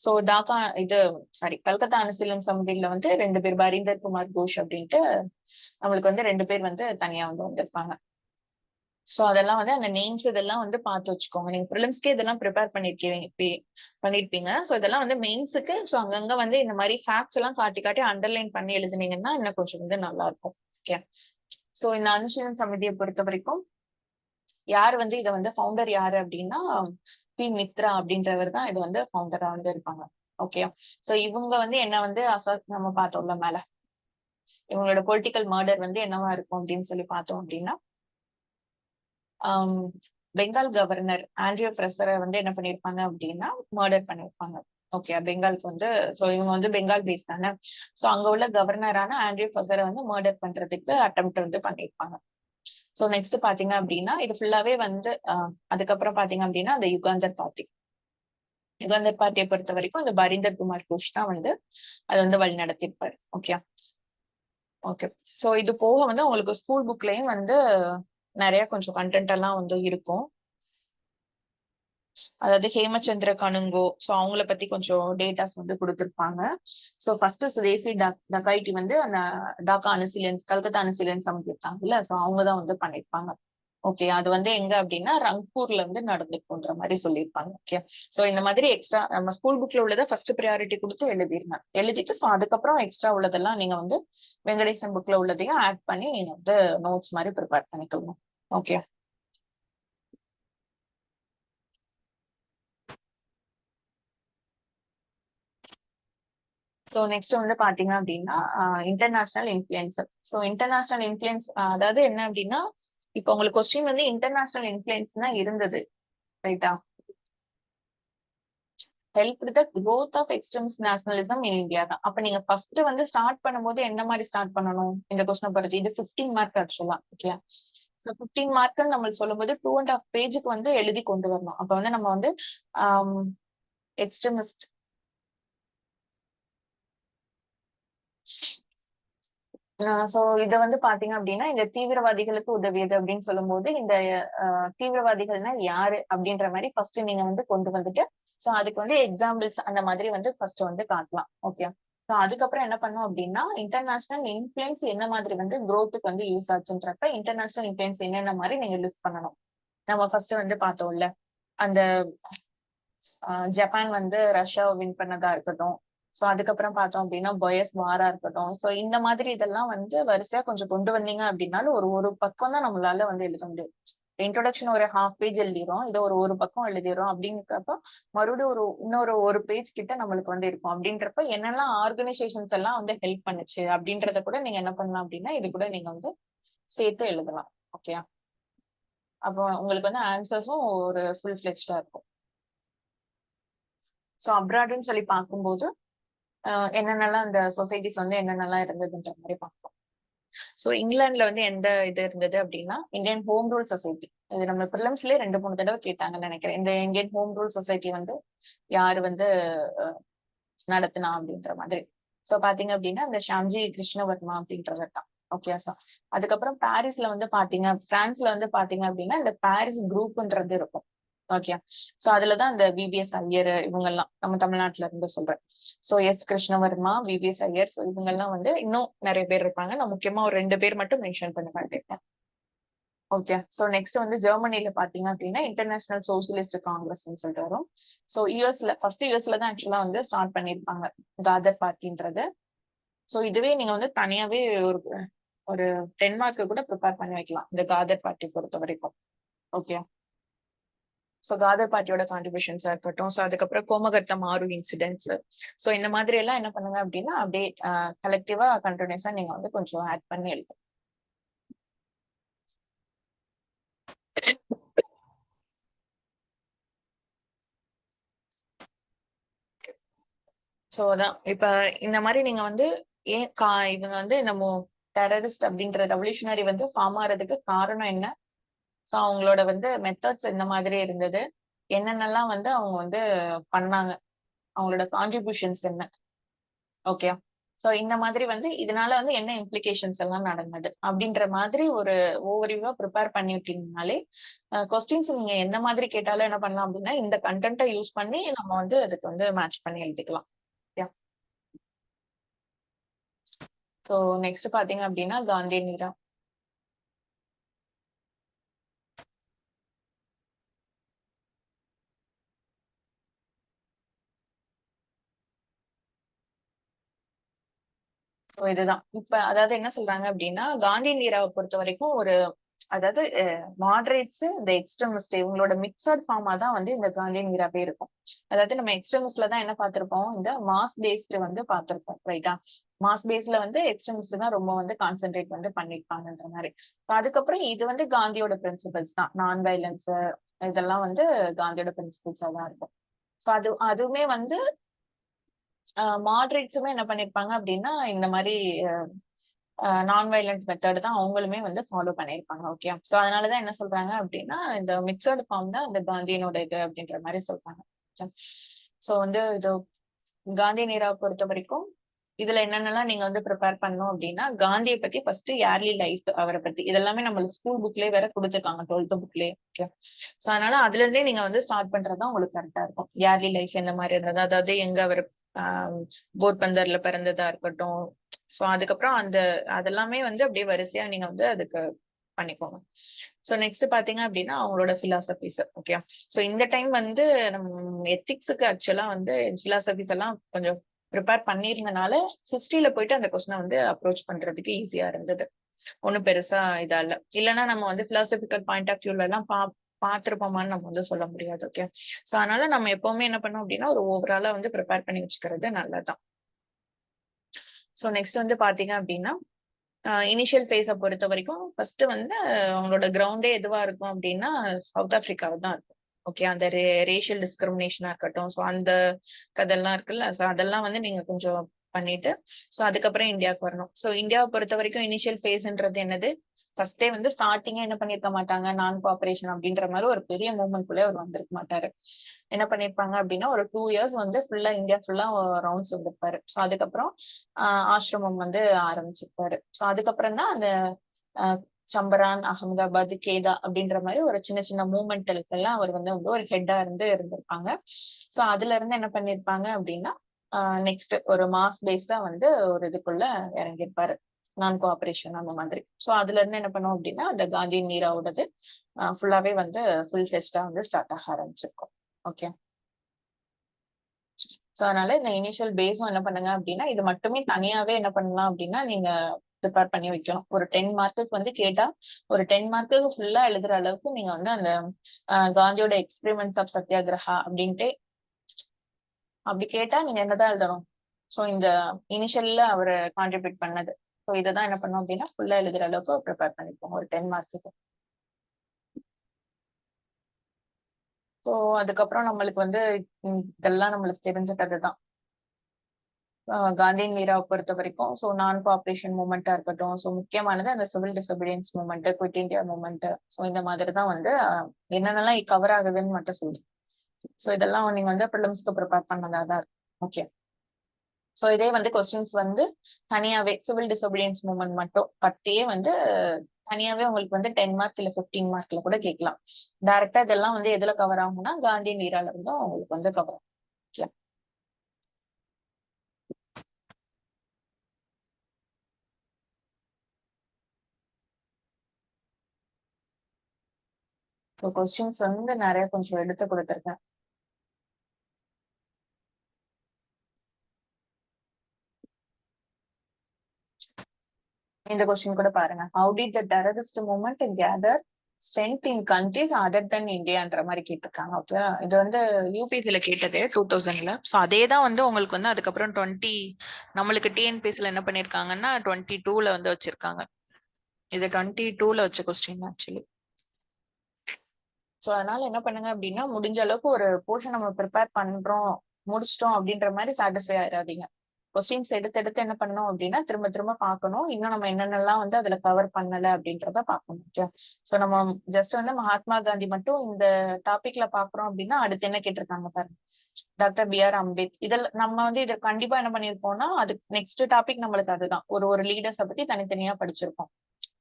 சோ டாக்கா இது சாரி கல்கத்தா அனுசீலன் சமிதியில வந்து 2 பேர் பரீந்தர் குமார் கோஷ் அப்படின்ட்டு நம்மளுக்கு வந்து 2 பேர் வந்து தனியா வந்து வந்திருப்பாங்க. சோ அதெல்லாம் வந்து அந்த நேம்ஸ் இதெல்லாம் வந்து பார்த்து வச்சுக்கோங்க. நீங்க ப்ரிலிம்ஸ்க்கே இதெல்லாம் ப்ரிப்பேர் பண்ணிருப்பீங்க. சோ இதெல்லாம் வந்து மெயின்ஸுக்கு சோ அங்கங்க வந்து இந்த மாதிரி ஃபேக்ட்ஸ் எல்லாம் காட்டி காட்டி அண்டர்லைன் பண்ணி எழுதுனீங்கன்னா இன்னும் கொஞ்சம் வந்து நல்லா இருக்கும். ஓகே. சோ இந்த அனுசீலன் சமிதியை பொறுத்த வரைக்கும் யார் வந்து இதை வந்து ஃபவுண்டர் யாரு அப்படின்னா பி மித்ரா அப்படின்றவர் தான் இது வந்து ஃபவுண்டரா வந்து இருப்பாங்க. ஓகே. சோ இவங்க வந்து என்ன வந்து நம்ம பார்த்தோம்ல மேல இவங்களோட பொலிட்டிக்கல் மர்டர் வந்து என்னவா இருக்கும் அப்படின்னு சொல்லி பார்த்தோம் அப்படின்னா பெங்கால் கவர்னர் ஆண்ட்ரியோ ஃப்ரெசரை வந்து என்ன பண்ணிருப்பாங்க அப்படின்னா மர்டர் பண்ணிருப்பாங்க. ஓகே. பெங்காலுக்கு வந்து சோ இவங்க வந்து பெங்கால் பேஸ் தானே. சோ அங்க உள்ள கவர்னரான ஆண்ட்ரியோ ஃப்ரெசரை வந்து மர்டர் பண்றதுக்கு அட்டெம்ப்ட் வந்து பண்ணிருப்பாங்க. சோ நெக்ஸ்ட் பாத்தீங்க அப்படின்னா இது ஃபுல்லாவே வந்து அதுக்கப்புறம் பாத்தீங்க அப்படின்னா அந்த யுகாந்தர் பார்ட்டியை பொறுத்த வரைக்கும் இந்த பரீந்தர் குமார் கோஷ் தான் வந்து அதை வந்து வழி நடத்திருப்பாரு. ஓகே. ஓகே. சோ இது போக வந்து உங்களுக்கு ஸ்கூல் புக்லயும் வந்து நிறைய கொஞ்சம் கண்டென்ட் எல்லாம் வந்து இருக்கும். அதாவது ஹேமச்சந்திர கனுங்கோ சோ அவங்கள பத்தி கொஞ்சம் டேட்டாஸ் வந்து கொடுத்திருப்பாங்க. சோ ஃபர்ஸ்ட் சுதேசி டக்காய்டி வந்து அந்த டாக்கா அனுசீலன் கல்கத்தா அனுசீலன் சமைச்சிருக்காங்கல்ல சோ அவங்கதான் வந்து பண்ணிருப்பாங்க. ஓகே. அது வந்து எங்க அப்படின்னா ரங்பூர்ல வந்து நடந்துக்குன்ற மாதிரி சொல்லியிருப்பாங்க. ஓகே. சோ இந்த மாதிரி எக்ஸ்ட்ரா நம்ம ஸ்கூல் புக்ல உள்ளதை ஃபர்ஸ்ட் ப்ரையாரிட்டி கொடுத்து எழுதிட்டு சோ அதுக்கப்புறம் எக்ஸ்ட்ரா உள்ளதெல்லாம் நீங்க வந்து வெங்கடேசன் புக்ல உள்ளதையும் ஆட் பண்ணி நீங்க வந்து நோட்ஸ் மாதிரி ப்ரிப்பேர் பண்ணிக்கணும். ஓகே. ஸோ நெக்ஸ்ட் வந்து பாத்தீங்க அப்படின்னா international influencer. So international influence அதாவது என்ன அப்படின்னா இப்போ உங்களுக்கு கொஸ்டின் வந்து இன்டர்நேஷனல் இன்ஃபுளுன்ஸ் தான் இருந்தது ரைட்டா. Help the growth of extremes nationalism in India தான். அப்ப நீங்க ஃபர்ஸ்ட் வந்து ஸ்டார்ட் பண்ணும்போது என்ன மாதிரி ஸ்டார்ட் பண்ணணும் இந்த கொஸ்டினை பொறுத்து இது 15 மார்க் ஆக்சுவலா. ஓகே. 15 மார்க் நம்ம சொல்லும் போது 2.5 பேஜுக்கு வந்து எழுதி கொண்டு வரணும். அப்ப வந்து நம்ம வந்து எக்ஸ்ட்ரீமிஸ்ட் சோ இத வந்து பாத்தீங்க அப்படின்னா, இந்த தீவிரவாதிகளுக்கு உதவியது அப்படின்னு சொல்லும்போது, இந்த தீவிரவாதிகள்னா யாரு அப்படின்ற மாரி ஃபர்ஸ்ட் நீங்க வந்து கொண்டு வந்துட்டு, சோ அதுக்கு வந்து எக்ஸாம்பிள்ஸ் அந்த மாதிரி வந்து ஃபர்ஸ்ட் வந்து காட்டலாம். ஓகே. சோ அதுக்கப்புறம் என்ன பண்ணோம் அப்படின்னா, இன்டர்நேஷனல் இன்ஃப்ளூயன்ஸ் என்ன மாதிரி வந்து குரோத்துக்கு வந்து யூஸ் ஆச்சுன்றப்ப, இன்டர்நேஷனல் இன்ஃப்ளூயன்ஸ் என்னென்ன மாரி நீங்க லிஸ்ட் பண்ணணும். நம்ம ஃபர்ஸ்ட் வந்து பார்த்தோம்ல. அந்த ஜப்பான் வந்து ரஷ்யாவ வின் பண்ணதா இருக்கட்டும். சோ அதுக்கப்புறம் பார்த்தோம் அப்டின்னா, பொயஸ் வாரா இருக்கட்டும். சோ இந்த மாதிரி இதெல்லாம் வந்து வரிசையா கொஞ்சம் கொண்டு வந்தீங்க அப்டின்னாலும், ஒரு ஒரு பக்கம் தான் நம்மளால வந்து எழுத முடியும். இன்ட்ரோடக்ஷன் ஒரு 1/2 பேஜ் எழுதிர்றோம். இத ஒரு பக்கம் எழுதிர்றோம் அப்டிங்கிறப்ப, மறுபடியும் இன்னொரு 1 பேஜ் கிட்ட நம்மளுக்கு வந்து இருக்கும். அப்டின்றப்ப என்னெல்லாம் ஆர்கனைசேஷன்ஸ் எல்லாம் வந்து ஹெல்ப் பண்ணுச்சு அப்டின்றத கூட நீங்க என்ன பண்ணலாம் அப்டின்னா, இது கூட நீங்க வந்து சேர்த்து எழுதலாம். ஓகேயா? அப்போ உங்களுக்கு வந்து ஆன்ஸர்ஸும் ஒரு ஃபுல் ஃபிளெட்ஜ்டா இருக்கும். சோ அப்ராட்ன்னு சொல்லி பார்க்கும்போது என்னென்னலாம் அந்த சொசைட்டிஸ் வந்து என்னென்னலாம் இருந்ததுன்ற மாரி பார்ப்போம். சோ இங்கிலாந்துல வந்து எந்த இது இருந்தது அப்டின்னா, இந்தியன் ஹோம் ரூல் சொசைட்டி. இது நம்ம பிரிலிம்ஸ்லயே 2, 3 தடவ கேட்டாங்கன்னு நெனைக்கிறேன். இந்த இந்தியன் ஹோம் ரூல் சொசைட்டி வந்து யாரு வந்து அ நடத்துனா அப்டின்ற மாதிரி. சோ பார்த்தீங்க அப்டின்னா, இந்த ஷாம்ஜி கிருஷ்ணவர்மா அப்டின்றவர் தான். ஓகே. அதுக்கப்புறம் பாரிஸ்ல வந்து பார்த்தீங்க பிரான்ஸ்ல வந்து பார்த்தீங்க அப்டின்னா, இந்த பாரிஸ் குரூப்ன்றது இருக்கும். ஓகே. அதுல தான் இந்த விபிஎஸ் ஐயர் இவங்கலாம் நம்ம தமிழ்நாட்டுல இருந்து சொல்றேன். கிருஷ்ணவர்மா, விபிஎஸ் ஐயர் இவங்கலாம் வந்து இன்னும் நெறைய பேர் இருப்பாங்க. நான் முக்கியமா ஒரு 2 பேர் மட்டும் மென்ஷன் பண்ண மாட்டேன். ஓகே. நெக்ஸ்ட் வந்து ஜெர்மனில பார்த்தீங்க அப்டின்னா, இன்டர்நேஷனல் சோசியலிஸ்ட் காங்கிரஸ்ன்னு சொல்லிட்டு வரும். ஃபர்ஸ்ட் யுஎஸ்ல தான் ஆக்சுவலா வந்து ஸ்டார்ட் பண்ணியிருப்பாங்க. காதர் பார்ட்டின்றது. இதுவே நீங்க வந்து தனியாவே ஒரு ஒரு 10 மார்க் கூட ப்ரிப்பேர் பண்ணி வைக்கலாம். இந்த காதர் பார்ட்டி பொறுத்தவரைக்கும். ஓகே. காதர் பார்ட்டியோட கான்ட்ரிபியூஷன்ஸா இருக்கட்டும். அதுக்கப்புறம் கோமகர்த்த மாரு இன்சிடென்ட்ஸ். இந்த மாதிரி எல்லாம் என்ன பண்ணுங்க அப்டின்னா, அப்டியே கலெக்டிவா கன்டினியூஸா நீங்க வந்து கொஞ்சம் ஆட் பண்ணி எழுதுங்க. அதான். இப்ப இந்த மாரி நீங்க வந்து ஏன் இவங்க வந்து நம்ம டெரரிஸ்ட் அப்டின்ற ரெவல்யூஷனரி வந்து ஃபார்ம் ஆறதுக்கு காரணம் என்ன? அவங்களோட வந்து மெத்தட்ஸ் எந்த மாதிரி இருந்தது? என்னென்னலாம் வந்து அவங்க வந்து பண்ணாங்க? அவங்களோட கான்ட்ரிபியூஷன்ஸ் என்ன? ஓகே. இந்த மாதிரி வந்து இதனால வந்து என்ன இம்ப்ளிகேஷன்ஸ் எல்லாம் நடந்தது? அப்டின்ற மாதிரி ஒரு ஓவர்வியூவா ப்ரிப்பேர் பண்ணிட்டீங்கனாலே, கொஸ்டின்ஸ் நீங்க எந்த மாதிரி கேட்டாலும் என்ன பண்ணலாம் அப்டின்னா, இந்த கன்டென்ட்ட யூஸ் பண்ணி நம்ம வந்து அதுக்கு வந்து மேட்ச் பண்ணி எழுதிக்கலாம். யா. நெக்ஸ்ட் பார்த்தீங்க அப்டின்னா, காந்திய நீரா. இதுதான். இப்ப அதாவது என்ன சொல்றாங்க அப்டின்னா, காந்தி நீராவ பொறுத்தவரைக்கும் ஒரு அதாவது மாடரேட்ஸ், இந்த எக்ஸ்ட்ரீமிஸ்ட் இவங்களோட மிக்ஸட் ஃபார்மா தான் வந்து இந்த காந்தி நீராவே இருக்கும். அதாவது நம்ம எக்ஸ்ட்ரீமிஸ்ட்ல தான் என்ன பார்த்திருப்போம், இந்த மாஸ் பேஸ்ட் வந்து பார்த்திருப்போம். ரைட்டா? மாஸ் பேஸ்ல வந்து எக்ஸ்ட்ரீமிஸ்ட் தான் ரொம்ப வந்து கான்சன்ட்ரேட் வந்து பண்ணியிருப்பாங்கன்ற மாரி. அதுக்கப்புறம் இது வந்து காந்தியோட பிரின்சிபல்ஸ் தான். நான் வயலன்ஸ் இதெல்லாம் வந்து காந்தியோட பிரின்சிபல்ஸா தான் இருக்கும். அதுவுமே வந்து மாடரேட்ஸுமே என்ன பண்ணியிருப்பாங்க அப்டின்னா, இந்த மாரி நான் வயலன்ட் மெத்தட் தான் அவங்களுமே வந்து ஃபாலோ பண்ணியிருப்பாங்க. ஓகே. அதனால தான் என்ன சொல்றாங்க அப்டின்னா, இந்த மிக்ஸட் ஃபார்ம் தான் இந்த காந்தியினோட இது அப்டின்ற மாரி சொல்றாங்க. வந்து இது காந்தி நீராவ பொறுத்தவரைக்கும், இதுல என்னென்னலாம் நீங்க வந்து ப்ரிப்பேர் பண்ணணும் அப்டின்னா, காந்திய பத்தி ஃபர்ஸ்ட் ஏர்லி லைஃப் அவர பத்தி. இதெல்லாமே நம்மளுக்கு ஸ்கூல் புக்லயே வேற குடுத்துருக்காங்க. 12த் புக்லயே. ஓகே. அதனால அதுல இருந்தே நீங்க வந்து ஸ்டார்ட் பண்றது தான் உங்களுக்கு கரெக்ட்டா இருக்கும். ஏர்லி லைஃப் எந்த மாரி இருந்தது? அதாவது எங்க அவரு ஆ போர்பந்தர்ல பிறந்ததா இருக்கட்டும். அதுக்கப்புறம் அதெல்லாமே வந்து அப்படியே வரிசையா நீங்க வந்து அதுக்கு பண்ணிக்கோங்க. நெக்ஸ்ட் பார்த்தீங்க அப்படின்னா, அவங்களோட பிலாசபிஸ். ஓகே. இந்த டைம் வந்து எத்திக்ஸ்க்கு ஆக்சுவலா வந்து பிலாசபிஸ் எல்லாம் கொஞ்சம் ப்ரிப்பேர் பண்ணியிருந்தனால, ஹிஸ்டரியில போயிட்டு அந்த கொஸ்டின வந்து அப்ரோச் பண்றதுக்கு ஈஸியா இருந்தது. ஒண்ணும் பெருசா இதா இல்ல. இல்லன்னா நம்ம வந்து பிலாசபிக்கல் பாயிண்ட் ஆஃப் வியூல எல்லாம் பார்த்திருப்போமான்னு நம்ம வந்து சொல்ல முடியாது. ஓகே. அதனால நம்ம எப்பவுமே என்ன பண்ணோம் அப்படின்னா, ஒரு ஓவராலா வந்து ப்ரிப்பேர் பண்ணி வச்சுக்கிறது நல்லதுதான். நெக்ஸ்ட் வந்து பார்த்தீங்க அப்படின்னா, இனிஷியல் ஃபேஸ பொறுத்தவரைக்கும் ஃபர்ஸ்ட் வந்து அவங்களோட கிரவுண்டே எதுவா இருக்கும் அப்படின்னா, சவுத் ஆஃப்ரிக்காவ தான் இருக்கும். ஓகே. அந்த ரேஷியல் டிஸ்கிரிமினேஷனா இருக்கட்டும். அந்த கதெல்லாம் இருக்குல்ல. அதெல்லாம் வந்து நீங்க கொஞ்சம் பண்ணிட்டு ஸோ அதுக்கப்புறம் இந்தியாவுக்கு வரணும். ஸோ இந்தியாவை பொறுத்த வரைக்கும் இனிஷியல் ஃபேஸ்ன்றது என்னது, ஃபர்ஸ்டே வந்து ஸ்டார்டிங்கே என்ன பண்ணிருக்க மாட்டாங்க, நான் கோஆபரேஷன் அப்படின்ற மாதிரி ஒரு பெரிய மூவ்மெண்ட் குள்ளே அவர் வந்திருக்க மாட்டாரு. என்ன பண்ணிருப்பாங்க அப்படின்னா ஒரு 2 இயர்ஸ் வந்து ஃபுல்லா இந்தியா ஃபுல்லா ரவுண்ட்ஸ் வந்திருப்பாரு. ஸோ அதுக்கப்புறம் ஆசிரமம் வந்து ஆரம்பிச்சிருப்பாரு. ஸோ அதுக்கப்புறம் தான் அந்த சம்பரான், அகமதாபாத், கேதா அப்படின்ற மாதிரி ஒரு சின்ன சின்ன மூவ்மெண்ட்களுக்கெல்லாம் அவர் வந்து ஒரு ஹெட்டா இருந்து இருந்திருப்பாங்க. ஸோ அதுல இருந்து என்ன பண்ணிருப்பாங்க அப்படின்னா நெக்ஸ்ட் ஒரு மாஸ் பேஸ்டா வந்து ஒரு இதுக்குள்ள இறங்கியிருப்பாரு, நான் கோஆபரேஷன் அந்த மாதிரி. ஸோ அதுல இருந்து என்ன பண்ணுவோம் அப்படின்னா அந்த காந்தி நீராவோடது ஃபுல்லாவே வந்து ஃபுல் ஃபெஸ்டா வந்து ஸ்டார்ட் ஆக ஆரம்பிச்சிருக்கும். ஓகே. ஸோ அதனால இந்த இனிஷியல் பேஸும் என்ன பண்ணுங்க அப்படின்னா இது மட்டுமே தனியாவே என்ன பண்ணலாம் அப்படின்னா நீங்க ப்ரிப்பேர் பண்ணி வைக்கணும். ஒரு 10 மார்க்குக்கு வந்து கேட்டா ஒரு 10 மார்க்குக்கு ஃபுல்லா எழுதுற அளவுக்கு நீங்க வந்து அந்த காந்தியோட எக்ஸ்பெரிமெண்ட்ஸ் ஆஃப் சத்யாகிரஹா அப்படின்ட்டு அப்படி கேட்டா நீங்க என்னதான் எழுதணும். ஸோ இந்த இனிஷியல்ல அவர் கான்ட்ரிபியூட் பண்ணது. ஸோ இதைதான் என்ன பண்ணும் அப்படின்னா ஃபுல்லா எழுதுற அளவுக்கு ப்ரிப்பேர் பண்ணிப்போம் ஒரு 10 மார்க்குக்கு. ஸோ அதுக்கப்புறம் நம்மளுக்கு வந்து இதெல்லாம் நம்மளுக்கு தெரிஞ்ச கதை தான். காந்தியின் நீராவை பொறுத்த வரைக்கும் ஸோ நான் கோஆபரேஷன் மூவ்மெண்டா இருக்கட்டும், ஸோ முக்கியமானது அந்த civil disobedience movement, quit India movement, so இந்த மாதிரி தான் வந்து என்னென்னலாம் கவர் ஆகுதுன்னு மட்டும் சொல்லு. ஸோ இதெல்லாம் நீங்க வந்து ப்ரிலிம்ஸ்க்கு ப்ரிப்பேர் பண்ணதா தான் இருக்கு. ஓகே. ஸோ இதே வந்து கொஸ்டின்ஸ் வந்து தனியாவே சிவில் டிசோபிடியன்ஸ் மூவ்மெண்ட் மட்டும் பத்தியே வந்து தனியாவே உங்களுக்கு வந்து 10 மார்க் இல்ல 15 மார்க்ல கூட கேட்கலாம். டைரக்டா இதெல்லாம் வந்து எதுல கவர் ஆகும்னா காந்தியின் நீரால இருந்தும் உங்களுக்கு வந்து கவர் ஆகும். ஸோ கொஸ்டின்ஸ் வந்து நிறைய கொஞ்சம் எடுத்து கொடுத்துருக்கேன். இந்த கொஸ்டின் கூட பாருங்க. How did the terrorist movement gather strength in countries other than இந்தியான்ற மாதிரி கேட்டிருக்காங்க. ஓகே. இது வந்து யூபிஎஸ்சில கேட்டது 2000ல. ஸோ அதே தான் வந்து உங்களுக்கு வந்து அதுக்கப்புறம் நம்மளுக்கு டிஎன்பிஎஸ்சில என்ன பண்ணிருக்காங்கன்னா 22ல வந்து வச்சிருக்காங்க. இது 22ல வச்ச கொஸ்டின் ஆக்சுவலி. ஸோ அதனால என்ன பண்ணுங்க அப்படின்னா முடிஞ்ச அளவுக்கு ஒரு போர்ஷன் நம்ம ப்ரிப்பேர் பண்றோம் முடிச்சிட்டோம் அப்படின்ற மாதிரி சாட்டிஸ்ஃபை ஆயிடாதீங்க. கொஸ்டின்ஸ் எடுத்து எடுத்து என்ன பண்ணணும் அப்படின்னா திரும்ப திரும்ப பார்க்கணும். இன்னும் நம்ம என்னென்னலாம் வந்து அதுல கவர் பண்ணல அப்படின்றத பார்க்கணும். ஓகே. ஸோ நம்ம ஜஸ்ட் வந்து மகாத்மா காந்தி மட்டும் இந்த டாபிக்ல பாக்குறோம் அப்படின்னா அடுத்து என்ன கேட்டிருக்காங்க பாருங்க, டாக்டர் பி.ஆர். அம்பேத். இதில் நம்ம வந்து இதை கண்டிப்பா என்ன பண்ணிருப்போம்னா அது நெக்ஸ்ட் டாபிக் நம்மளுக்கு அதுதான் ஒரு லீடர்ஸை பத்தி தனித்தனியா படிச்சிருப்போம்.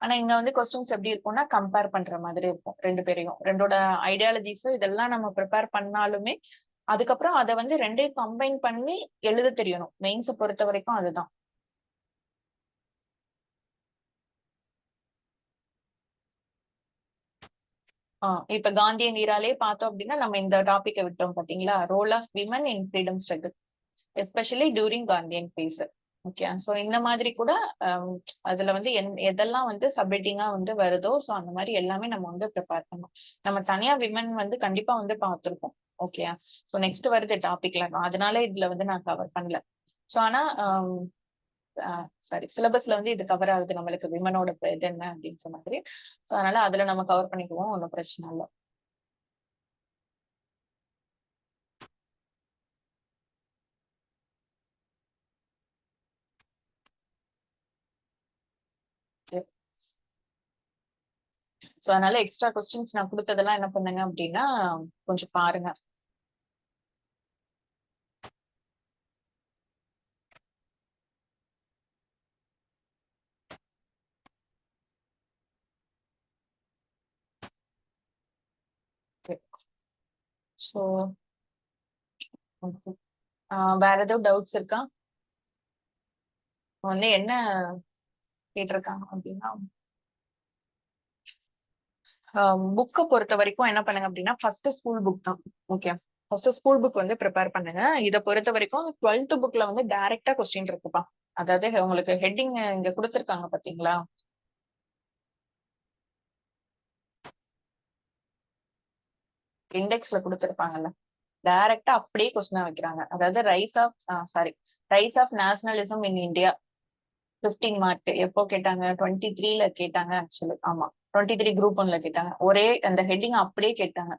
ஆனா இங்க வந்து கொஸ்டின்ஸ் எப்படி இருக்கும்னா கம்பேர் பண்ற மாதிரி இருக்கும் ரெண்டு பேரையும், ரெண்டோட ஐடியாலஜிஸும் இதெல்லாம் நம்ம ப்ரிப்பேர் பண்ணாலுமே அதுக்கப்புறம் அதை வந்து ரெண்டையும் கம்பைன் பண்ணி எழுத தெரியணும். மெயின்ஸை பொறுத்த வரைக்கும் அதுதான். இப்ப காந்திய நீராலே பார்த்தோம் அப்படின்னா நம்ம இந்த டாபிக்கை விட்டோம் பாத்தீங்களா, role of women in freedom struggle especially during Gandhian phase. Okay. So இந்த மாதிரி கூட அதுல வந்து எதெல்லாம் வந்து சப்மிட்டிங்கா வந்து வருதோ ஸோ அந்த மாதிரி எல்லாமே நம்ம வந்து ப்ரிப்பேர் பண்ணோம். நம்ம தனியா விமன் வந்து கண்டிப்பா வந்து பார்த்துருக்கோம். ஓகே. ஸோ நெக்ஸ்ட் வருது டாபிக்ல, அதனால இதுல வந்து நான் கவர் பண்ணல. ஸோ ஆனா சாரி சிலபஸ்ல வந்து இது கவர் ஆகுது நம்மளுக்கு விமனோட இது என்ன அப்படின்ற மாதிரி. ஸோ அதனால அதுல நம்ம கவர் பண்ணிக்குவோம், ஒன்றும் பிரச்சனை இல்லை. ஸோ அதனால எக்ஸ்ட்ரா கொஸ்டின்ஸ் நான் கொடுத்ததெல்லாம் என்ன பண்ணுங்க அப்படின்னா கொஞ்சம் பாருங்க. ஸோ வேற ஏதாவது டவுட்ஸ் இருக்கா? வந்து என்ன கேட்டிருக்காங்க அப்படின்னா புக்கை பொறுத்த வரைக்கும் என்ன பண்ணுங்க அப்படின்னா ஃபர்ஸ்ட் ஸ்கூல் புக் தான். ஓகே. ஃபர்ஸ்ட் ஸ்கூல் புக் வந்து ப்ரிப்பேர் பண்ணுங்க. இதை பொறுத்த வரைக்கும் 12th புக்ல வந்து டைரக்டா கொஸ்டின் இருக்குப்பா. அதாவது உங்களுக்கு ஹெட்டிங் இங்க கொடுத்துருக்காங்க பாத்தீங்களா, இண்டெக்ஸ்ல கொடுத்துருப்பாங்கல்ல, டைரக்டா அப்படியே கொஸ்டினா வைக்கிறாங்க. அதாவது rise of nationalism in India 15 mark எப்போ கேட்டாங்க, 23ல கேட்டாங்க ஆக்சுவலி. ஆமா 23 குரூப் 1ல கேட்டாங்க. ஒரே அந்த ஹெட்டிங் அப்படியே கேட்டாங்க.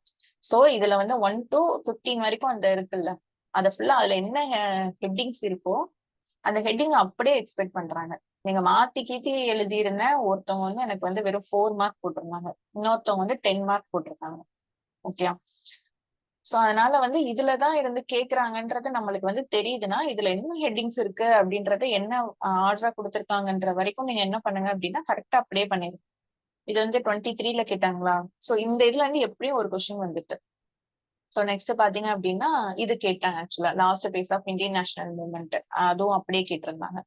சோ இதுல வந்து 1 to 15 வரைக்கும் அந்த இருக்குல்ல, அதை ஃபுல்லா அதுல என்ன ஹெட்டிங்ஸ் இருக்கோ அந்த ஹெட்டிங் அப்படியே எக்ஸ்பெக்ட் பண்றாங்க. நீங்க மாத்தி கீத்தி எழுதியிருந்த ஒருத்தவங்க வந்து எனக்கு வந்து வெறும் 4 மார்க் போட்டிருந்தாங்க. இன்னொருத்தவங்க வந்து 10 மார்க் போட்டிருக்காங்க. ஓகேயா? சோ அதனால வந்து இதுலதான் இருந்து கேக்குறாங்கன்றது நம்மளுக்கு வந்து தெரியுதுன்னா, இதுல என்ன ஹெட்டிங்ஸ் இருக்கு அப்படின்றத என்ன ஆர்டரா குடுத்திருக்காங்கன்ற வரைக்கும் நீங்க என்ன பண்ணுங்க அப்படின்னா, கரெக்ட்டா அப்படியே பண்ணிருங்க. இது வந்து 23ல கேட்டாங்களா? சோ இந்த இதுல இருந்து எப்படியும் ஒரு கொஸ்டின் வந்துருது. சோ நெக்ஸ்ட் பாத்தீங்க அப்படின்னா, இது கேட்டாங்க ஆக்சுவலா. Last phase of Indian national movement. அதுவும் அப்படியே கேட்டிருந்தாங்க.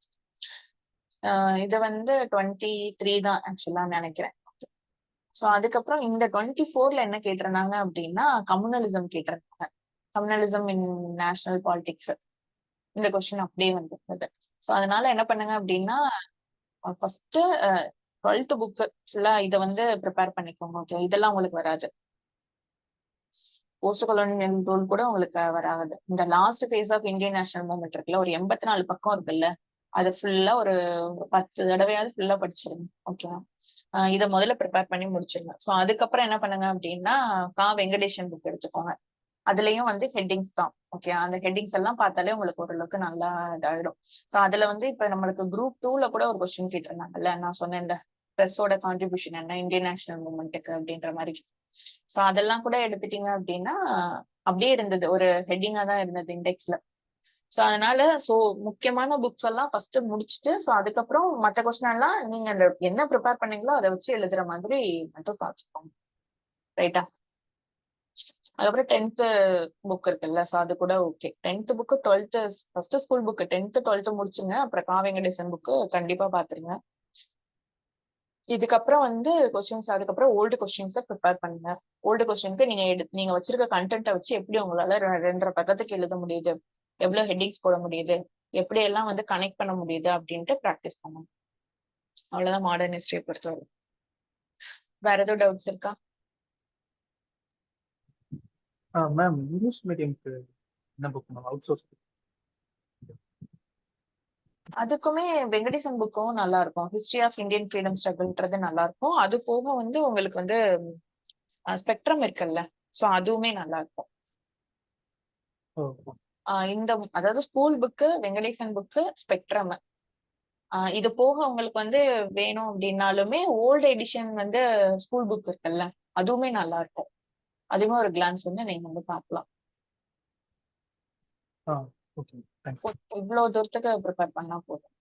இது வந்து 23 தான் ஆக்சுவலா நெனைக்கிறேன். சோ அதுக்கப்புறம் இந்த 24ல என்ன கேட்டிருந்தாங்க அப்படின்னா, கம்யூனலிசம் கேட்டிருந்தாங்க. கம்யூனலிசம் இன் நேஷனல் பாலிடிக்ஸ். இந்த கொஸ்டின் அப்படியே வந்திருந்தது. சோ அதனால என்ன பண்ணுங்க அப்படின்னா, ஃபர்ஸ்ட் 12th புக் ஃபுல்லா இத வந்து ப்ரிப்பேர் பண்ணிக்கோங்க. ஓகே. இதெல்லாம் உங்களுக்கு வராது. போஸ்ட் கொலோனியல் ரூல் கூட உங்களுக்கு வராது. இந்த last phase of Indian national movement இருக்குல்ல, ஒரு 84 பக்கம் இருக்குல்ல, அது ஃபுல்லா ஒரு 10 தடவையாவது ஃபுல்லா படிச்சிருங்க. ஓகேவா? இத முதல்ல ப்ரிப்பேர் பண்ணி முடிச்சிருங்க. சோ அதுக்கப்புறம் என்ன பண்ணுங்க அப்படின்னா, வெங்கடேஷன் புக் எடுத்துக்கோங்க. அதுலயும் வந்து ஹெட்டிங்ஸ் தான். ஓகே. அந்த ஹெட்டிங்ஸ் எல்லாம் பார்த்தாலே உங்களுக்கு ஓரளவுக்கு நல்லா இதாயிடும். சோ அதுல வந்து இப்ப நம்மளுக்கு குரூப் 2ல கூட ஒரு கொஸ்டின் கேட்டிருந்தாங்கல்ல. நான் சொன்னேன்ல, பிரஸோட கான்ட்ரிபியூஷன் என்ன இந்தியன் நேஷனல் மூவ்மெண்ட்டுக்கு அப்படின்ற மாதிரி. சோ அதெல்லாம் கூட எடுத்துட்டீங்க அப்படின்னா, அப்படியே இருந்தது. ஒரு ஹெட்டிங்கா தான் இருந்தது இண்டெக்ஸ்ல. சோ அதனால முக்கியமான புக்ஸ் எல்லாம் ஃபர்ஸ்ட் முடிச்சுட்டு, அதுக்கப்புறம் மத்த கொஸ்டின் எல்லாம் நீங்க அந்த என்ன ப்ரிப்பேர் பண்ணீங்களோ அத வச்சு எழுதுற மாதிரி மட்டும் பார்த்துக்கோங்க. ரைட்டா? அதுக்கப்புறம் 10th புக் இருக்குல்ல, சோ அது கூட okay. 10th book 12th first school book 10th 12th முடிச்சுங்க. அப்புறம் வெங்கடேசன் புக் கண்டிப்பா பாத்துருங்க. இதுக்கப்புறம் வந்து கொஸ்டின்ஸ், அதுக்கப்புறம் ஓல்டு கொஸ்டின்ஸை ப்ரிப்பேர் பண்ணுங்க. ஓல்டு கொஸ்டினுக்கு நீங்க வச்சிருக்க கண்டென்ட்டை வச்சு எப்படி உங்களால 2.5 பக்கத்துக்கு எழுத முடியுது, எவ்வளவு ஹெட்டிங்ஸ் போட முடியுது, எப்படி எல்லாம் வந்து கனெக்ட் பண்ண முடியுது அப்படின்ட்டு ப்ராக்டிஸ் பண்ணணும். அவ்வளவுதான் மாடர்ன் ஹிஸ்டரியை பொறுத்தவரை. வேற ஏதோ டவுட்ஸ் இருக்கா? மேம், இங்கிலீஷ் மீடியம்க்கு என்ன புக் மேம்? அவுட் சோர்ஸ் அதுக்குமே வெங்கடேசன் புக்கும் நல்லா இருக்கும். ஹிஸ்டரி ஆஃப் இந்தியன் ஃப்ரீடம் ஸ்ட்ரகிள்ன்றது நல்லா இருக்கும். அது போக வந்து உங்களுக்கு வந்து ஸ்பெக்ட்ரம் இருக்குல்ல, சோ அதுவுமே நல்லா இருக்கும். இந்த அதாவது school book, Venkatesan book, spectrum. இது போக உங்களுக்கு வந்து வேணும் அப்படின்னாலுமே ஓல்டு எடிஷன் வந்து ஸ்கூல் புக் இருக்குல்ல, அதுவுமே நல்லா இருக்கும். அதுவுமே ஒரு கிளான்ஸ் வந்து நீங்க வந்து பார்க்கலாம். இவ்வளவு தூரத்துக்கு ப்ரிப்பேர் பண்ணா போதும்.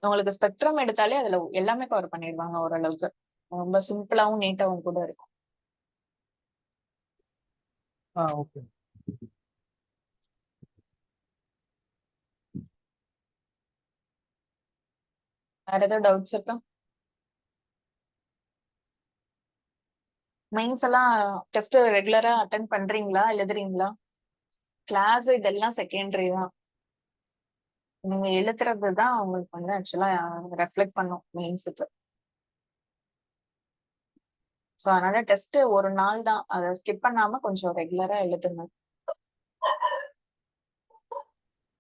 உங்களுக்கு ஸ்பெக்ட்ரம் எடுத்தாலே அதுல எல்லாமே கவர் பண்ணிடுவாங்க ஓரளவுக்கு. ரொம்ப சிம்பிளாவும் நீட்டாவும் கூட இருக்கும். வேற ஏதாவது டவுட்ஸ் இருக்கா? மெயின்ஸ் எல்லாம் டெஸ்ட் ரெகுலரா அட்டென்ட் பண்றீங்களா, எழுதுறீங்களா? கிளாஸ் இதெல்லாம் செகண்டரி தான். நீங்க எழுதுறது தான் உங்களுக்கு வந்து ஆக்சுவலா ரெஃப்ளெக்ட் பண்ணும் மெயின்ஸுக்கு. சோ அதனால டெஸ்ட் ஒரு நாள் தான், அதை ஸ்கிப் பண்ணாம கொஞ்சம் ரெகுலரா எழுதுங்க.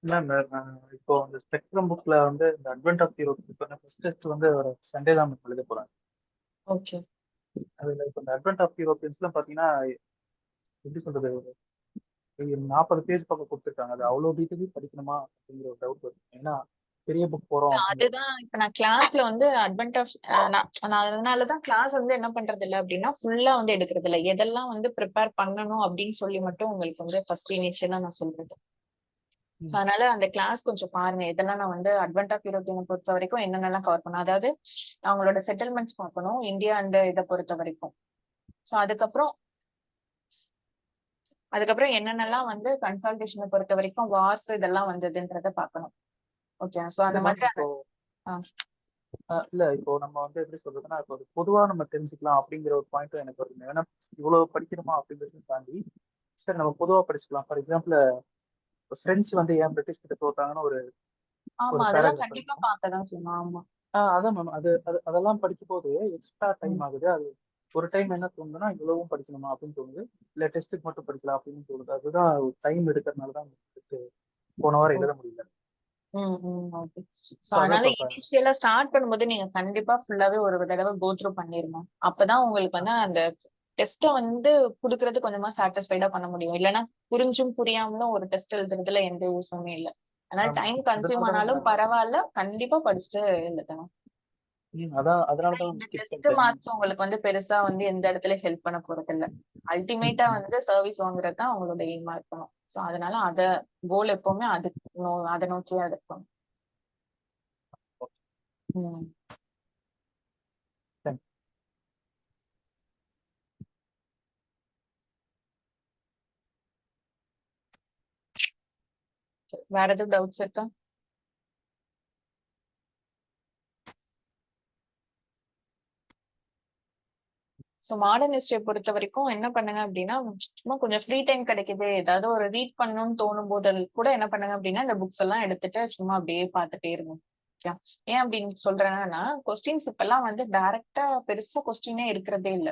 மேம், இப்போ இந்த ஸ்பெக்ட்ரம் புக்ல வந்து இந்த advent of Europe first test வந்து ஒரு சண்டே தான் மேம் எழுத போறேன். ஓகே. அதுல இப்போ இந்த அட்வென்ட் ஆஃப் யூரோப்பியன்ஸ்லாம் பாத்தீங்கன்னா எப்படி சொல்றது, 40 பேஜ் பக்கம் கொடுத்துருக்காங்க. அது அவ்வளவு டீட்டெயிலும் படிக்கணுமா அப்படிங்கிற ஒரு டவுட் வருது. ஏன்னா பெரிய புக் போறோம் அப்படிங்கிற. அதுதான் இப்ப நான் கிளாஸ்ல வந்து அட்வென்ட் ஆஃப் நான் அதனாலதான் கிளாஸ் வந்து என்ன பண்றது இல்லை அப்படின்னா ஃபுல்லா வந்து எடுக்கிறது இல்லை. எதெல்லாம் வந்து ப்ரிப்பேர் பண்ணணும் அப்படின்னு சொல்லி மட்டும் உங்களுக்கு வந்து ஃபர்ஸ்ட் இனிஷியலா நான் சொல்றது. அதனால அந்த கிளாஸ் கொஞ்சம் பாருங்க. இதெல்லாம் நான் வந்து அட்வென்ட் ஆஃப் யூரோப்பியனை பொறுத்த வரைக்கும் என்னென்னலாம் கவர் பண்ணும், அதாவது அவங்களோட செட்டில்மெண்ட்ஸ் பார்க்கணும் இந்தியா அண்ட் இதை பொறுத்த வரைக்கும். சோ அதுக்கப்புறம் என்னென்னலாம் வந்து கன்சல்டேஷனை பொறுத்த வரைக்கும் வார்ஸ் இதெல்லாம் வந்ததுன்றத பார்க்கணும். ஓகே. சோ அந்த மாதிரி இல்ல இப்போ நம்ம வந்து எப்படி சொல்றதுன்னா, இப்போ பொதுவா நம்ம தெரிஞ்சுக்கலாம் அப்படிங்கிற ஒரு பாயிண்ட் எனக்கு வருது. ஏன்னா இவ்வளவு படிக்கணுமா அப்படிங்கிறத தாண்டி சரி நம்ம பொதுவா படிச்சுக்கலாம். ஃபார் எக்ஸாம்பிள், பிரெஞ்சு வந்து ஏன் பிரிட்டிஷ் கிட்ட தோத்தாங்கன்னு ஒரு அதெல்லாம் கண்டிப்பா பார்க்கதான் செய்யணும். ஆமா. அதான் மேம், அதெல்லாம் படிக்கும் போது எக்ஸ்ட்ரா டைம் ஆகுது. அது ஒரு டைம் என்ன தோணுதுன்னா இவ்வளவும் படிக்கணுமா அப்படின்னு தோணுது, இல்ல டெஸ்ட்டுக்கு மட்டும் படிக்கலாம் அப்படின்னு தோணுது. அதுதான் டைம் எடுக்கிறதுனாலதான் போன வாரம் எழுத முடியல. அதனால இனிஷியலா ஸ்டார்ட் பண்ணும்போது நீங்க கண்டிப்பா ஃபுல்லாவே ஒரு தடவை கோ த்ரூ பண்ணிருங்க. அப்பதான் உங்களுக்கு வந்து அந்த டெஸ்ட்டை வந்து குடுக்கறது கொஞ்சமா சாட்டிஸ்ஃபைடா பண்ண முடியும். இல்லைன்னா புரிஞ்சும் புரியாமலும் ஒரு டெஸ்ட் எழுதுறதுல எந்த யூஸுமே இல்ல. அதனால ஆமா. டைம் கன்சியூம் அதனாலதான் ஆனாலும் பரவாயில்ல. கண்டிப்பா படிச்சுட்டு எழுதணும். அதனாலதான் இந்த ஸ்கிப் டெஸ்ட் பண்ணிட்டேன். மார்க்ஸ் உங்களுக்கு வந்து பெருசா வந்து எந்த இடத்துல ஹெல்ப் பண்ண போறது இல்ல. அல்டிமேட்டா வந்து சர்வீஸ் வாங்குறது தான் அவங்களோட எய்மா இருக்கணும். சோ அதனால கோல் எப்பவுமே அதை நோக்கியே இருக்கணும். ம். Thank வேற எதுவும் டவுட்ஸ் இருக்கா? சோ மாடர்ன் ஹிஸ்டரிய பொறுத்த வரைக்கும் என்ன பண்ணுங்க அப்படின்னா, சும்மா கொஞ்சம் ஃப்ரீ டைம் கிடைக்குது. ஏதாவது ஒரு ரீட் பண்ணணும்னு தோணும் போது கூட என்ன பண்ணுங்க அப்படின்னா, இந்த புக்ஸ் எல்லாம் எடுத்துட்டு சும்மா அப்படியே பார்த்துட்டே இருங்க. ஓகே. ஏன் அப்படின்னு சொல்றேன்னா, கொஸ்டின்ஸ் இப்பல்லாம் வந்து டைரக்ட்டா பெருசா கொஸ்டினே இருக்கிறதே இல்ல.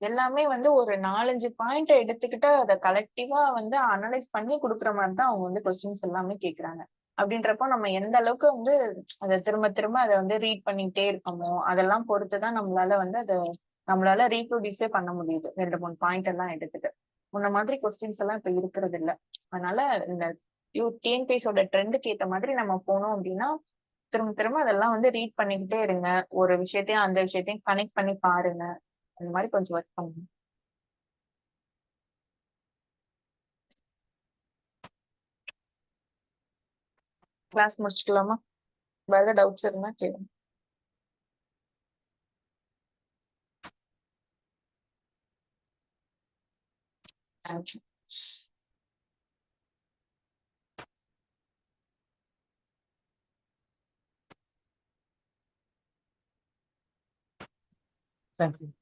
எல்லாமே வந்து ஒரு 4, 5 பாயிண்ட்ட எடுத்துக்கிட்டு அத கலெக்டிவா வந்து அனலைஸ் பண்ணி குடுக்குற மாரி தான் அவங்க வந்து கொஸ்டின்ஸ் எல்லாமே கேட்கறாங்க. அப்படின்றப்போ நம்ம எந்த அளவுக்கு வந்து அத திரும்ப திரும்ப அத வந்து ரீட் பண்ணிட்டே இருக்கோமோ, அதெல்லாம் பொறுத்து தான் நம்மளால ரீப்ரொடியூஸே பண்ண முடியுது. 2, 3 பாயிண்ட் எல்லாம் எடுத்துட்டு. முன்ன மாதிரி கொஸ்டின்ஸ் எல்லாம் இப்ப இருக்கிறது இல்ல. அதனால இந்த டிஎன்பிஎஸ்சியோட ட்ரெண்டுக்கு ஏத்த மாதிரி நம்ம போனோம் அப்படின்னா, திரும்ப திரும்ப அதெல்லாம் வந்து ரீட் பண்ணிக்கிட்டே இருங்க. ஒரு விஷயத்தையும் அந்த விஷயத்தையும் கனெக்ட் பண்ணி பாருங்க. அந்த மாரி கொஞ்சம் ஒர்க் பண்ணுங்க. கிளாஸ் முடிச்சுக்கலாமா? வேற ஏதாவது டவுட்ஸ் இருந்தா கேளுங்க. தேங்க்யூ. you.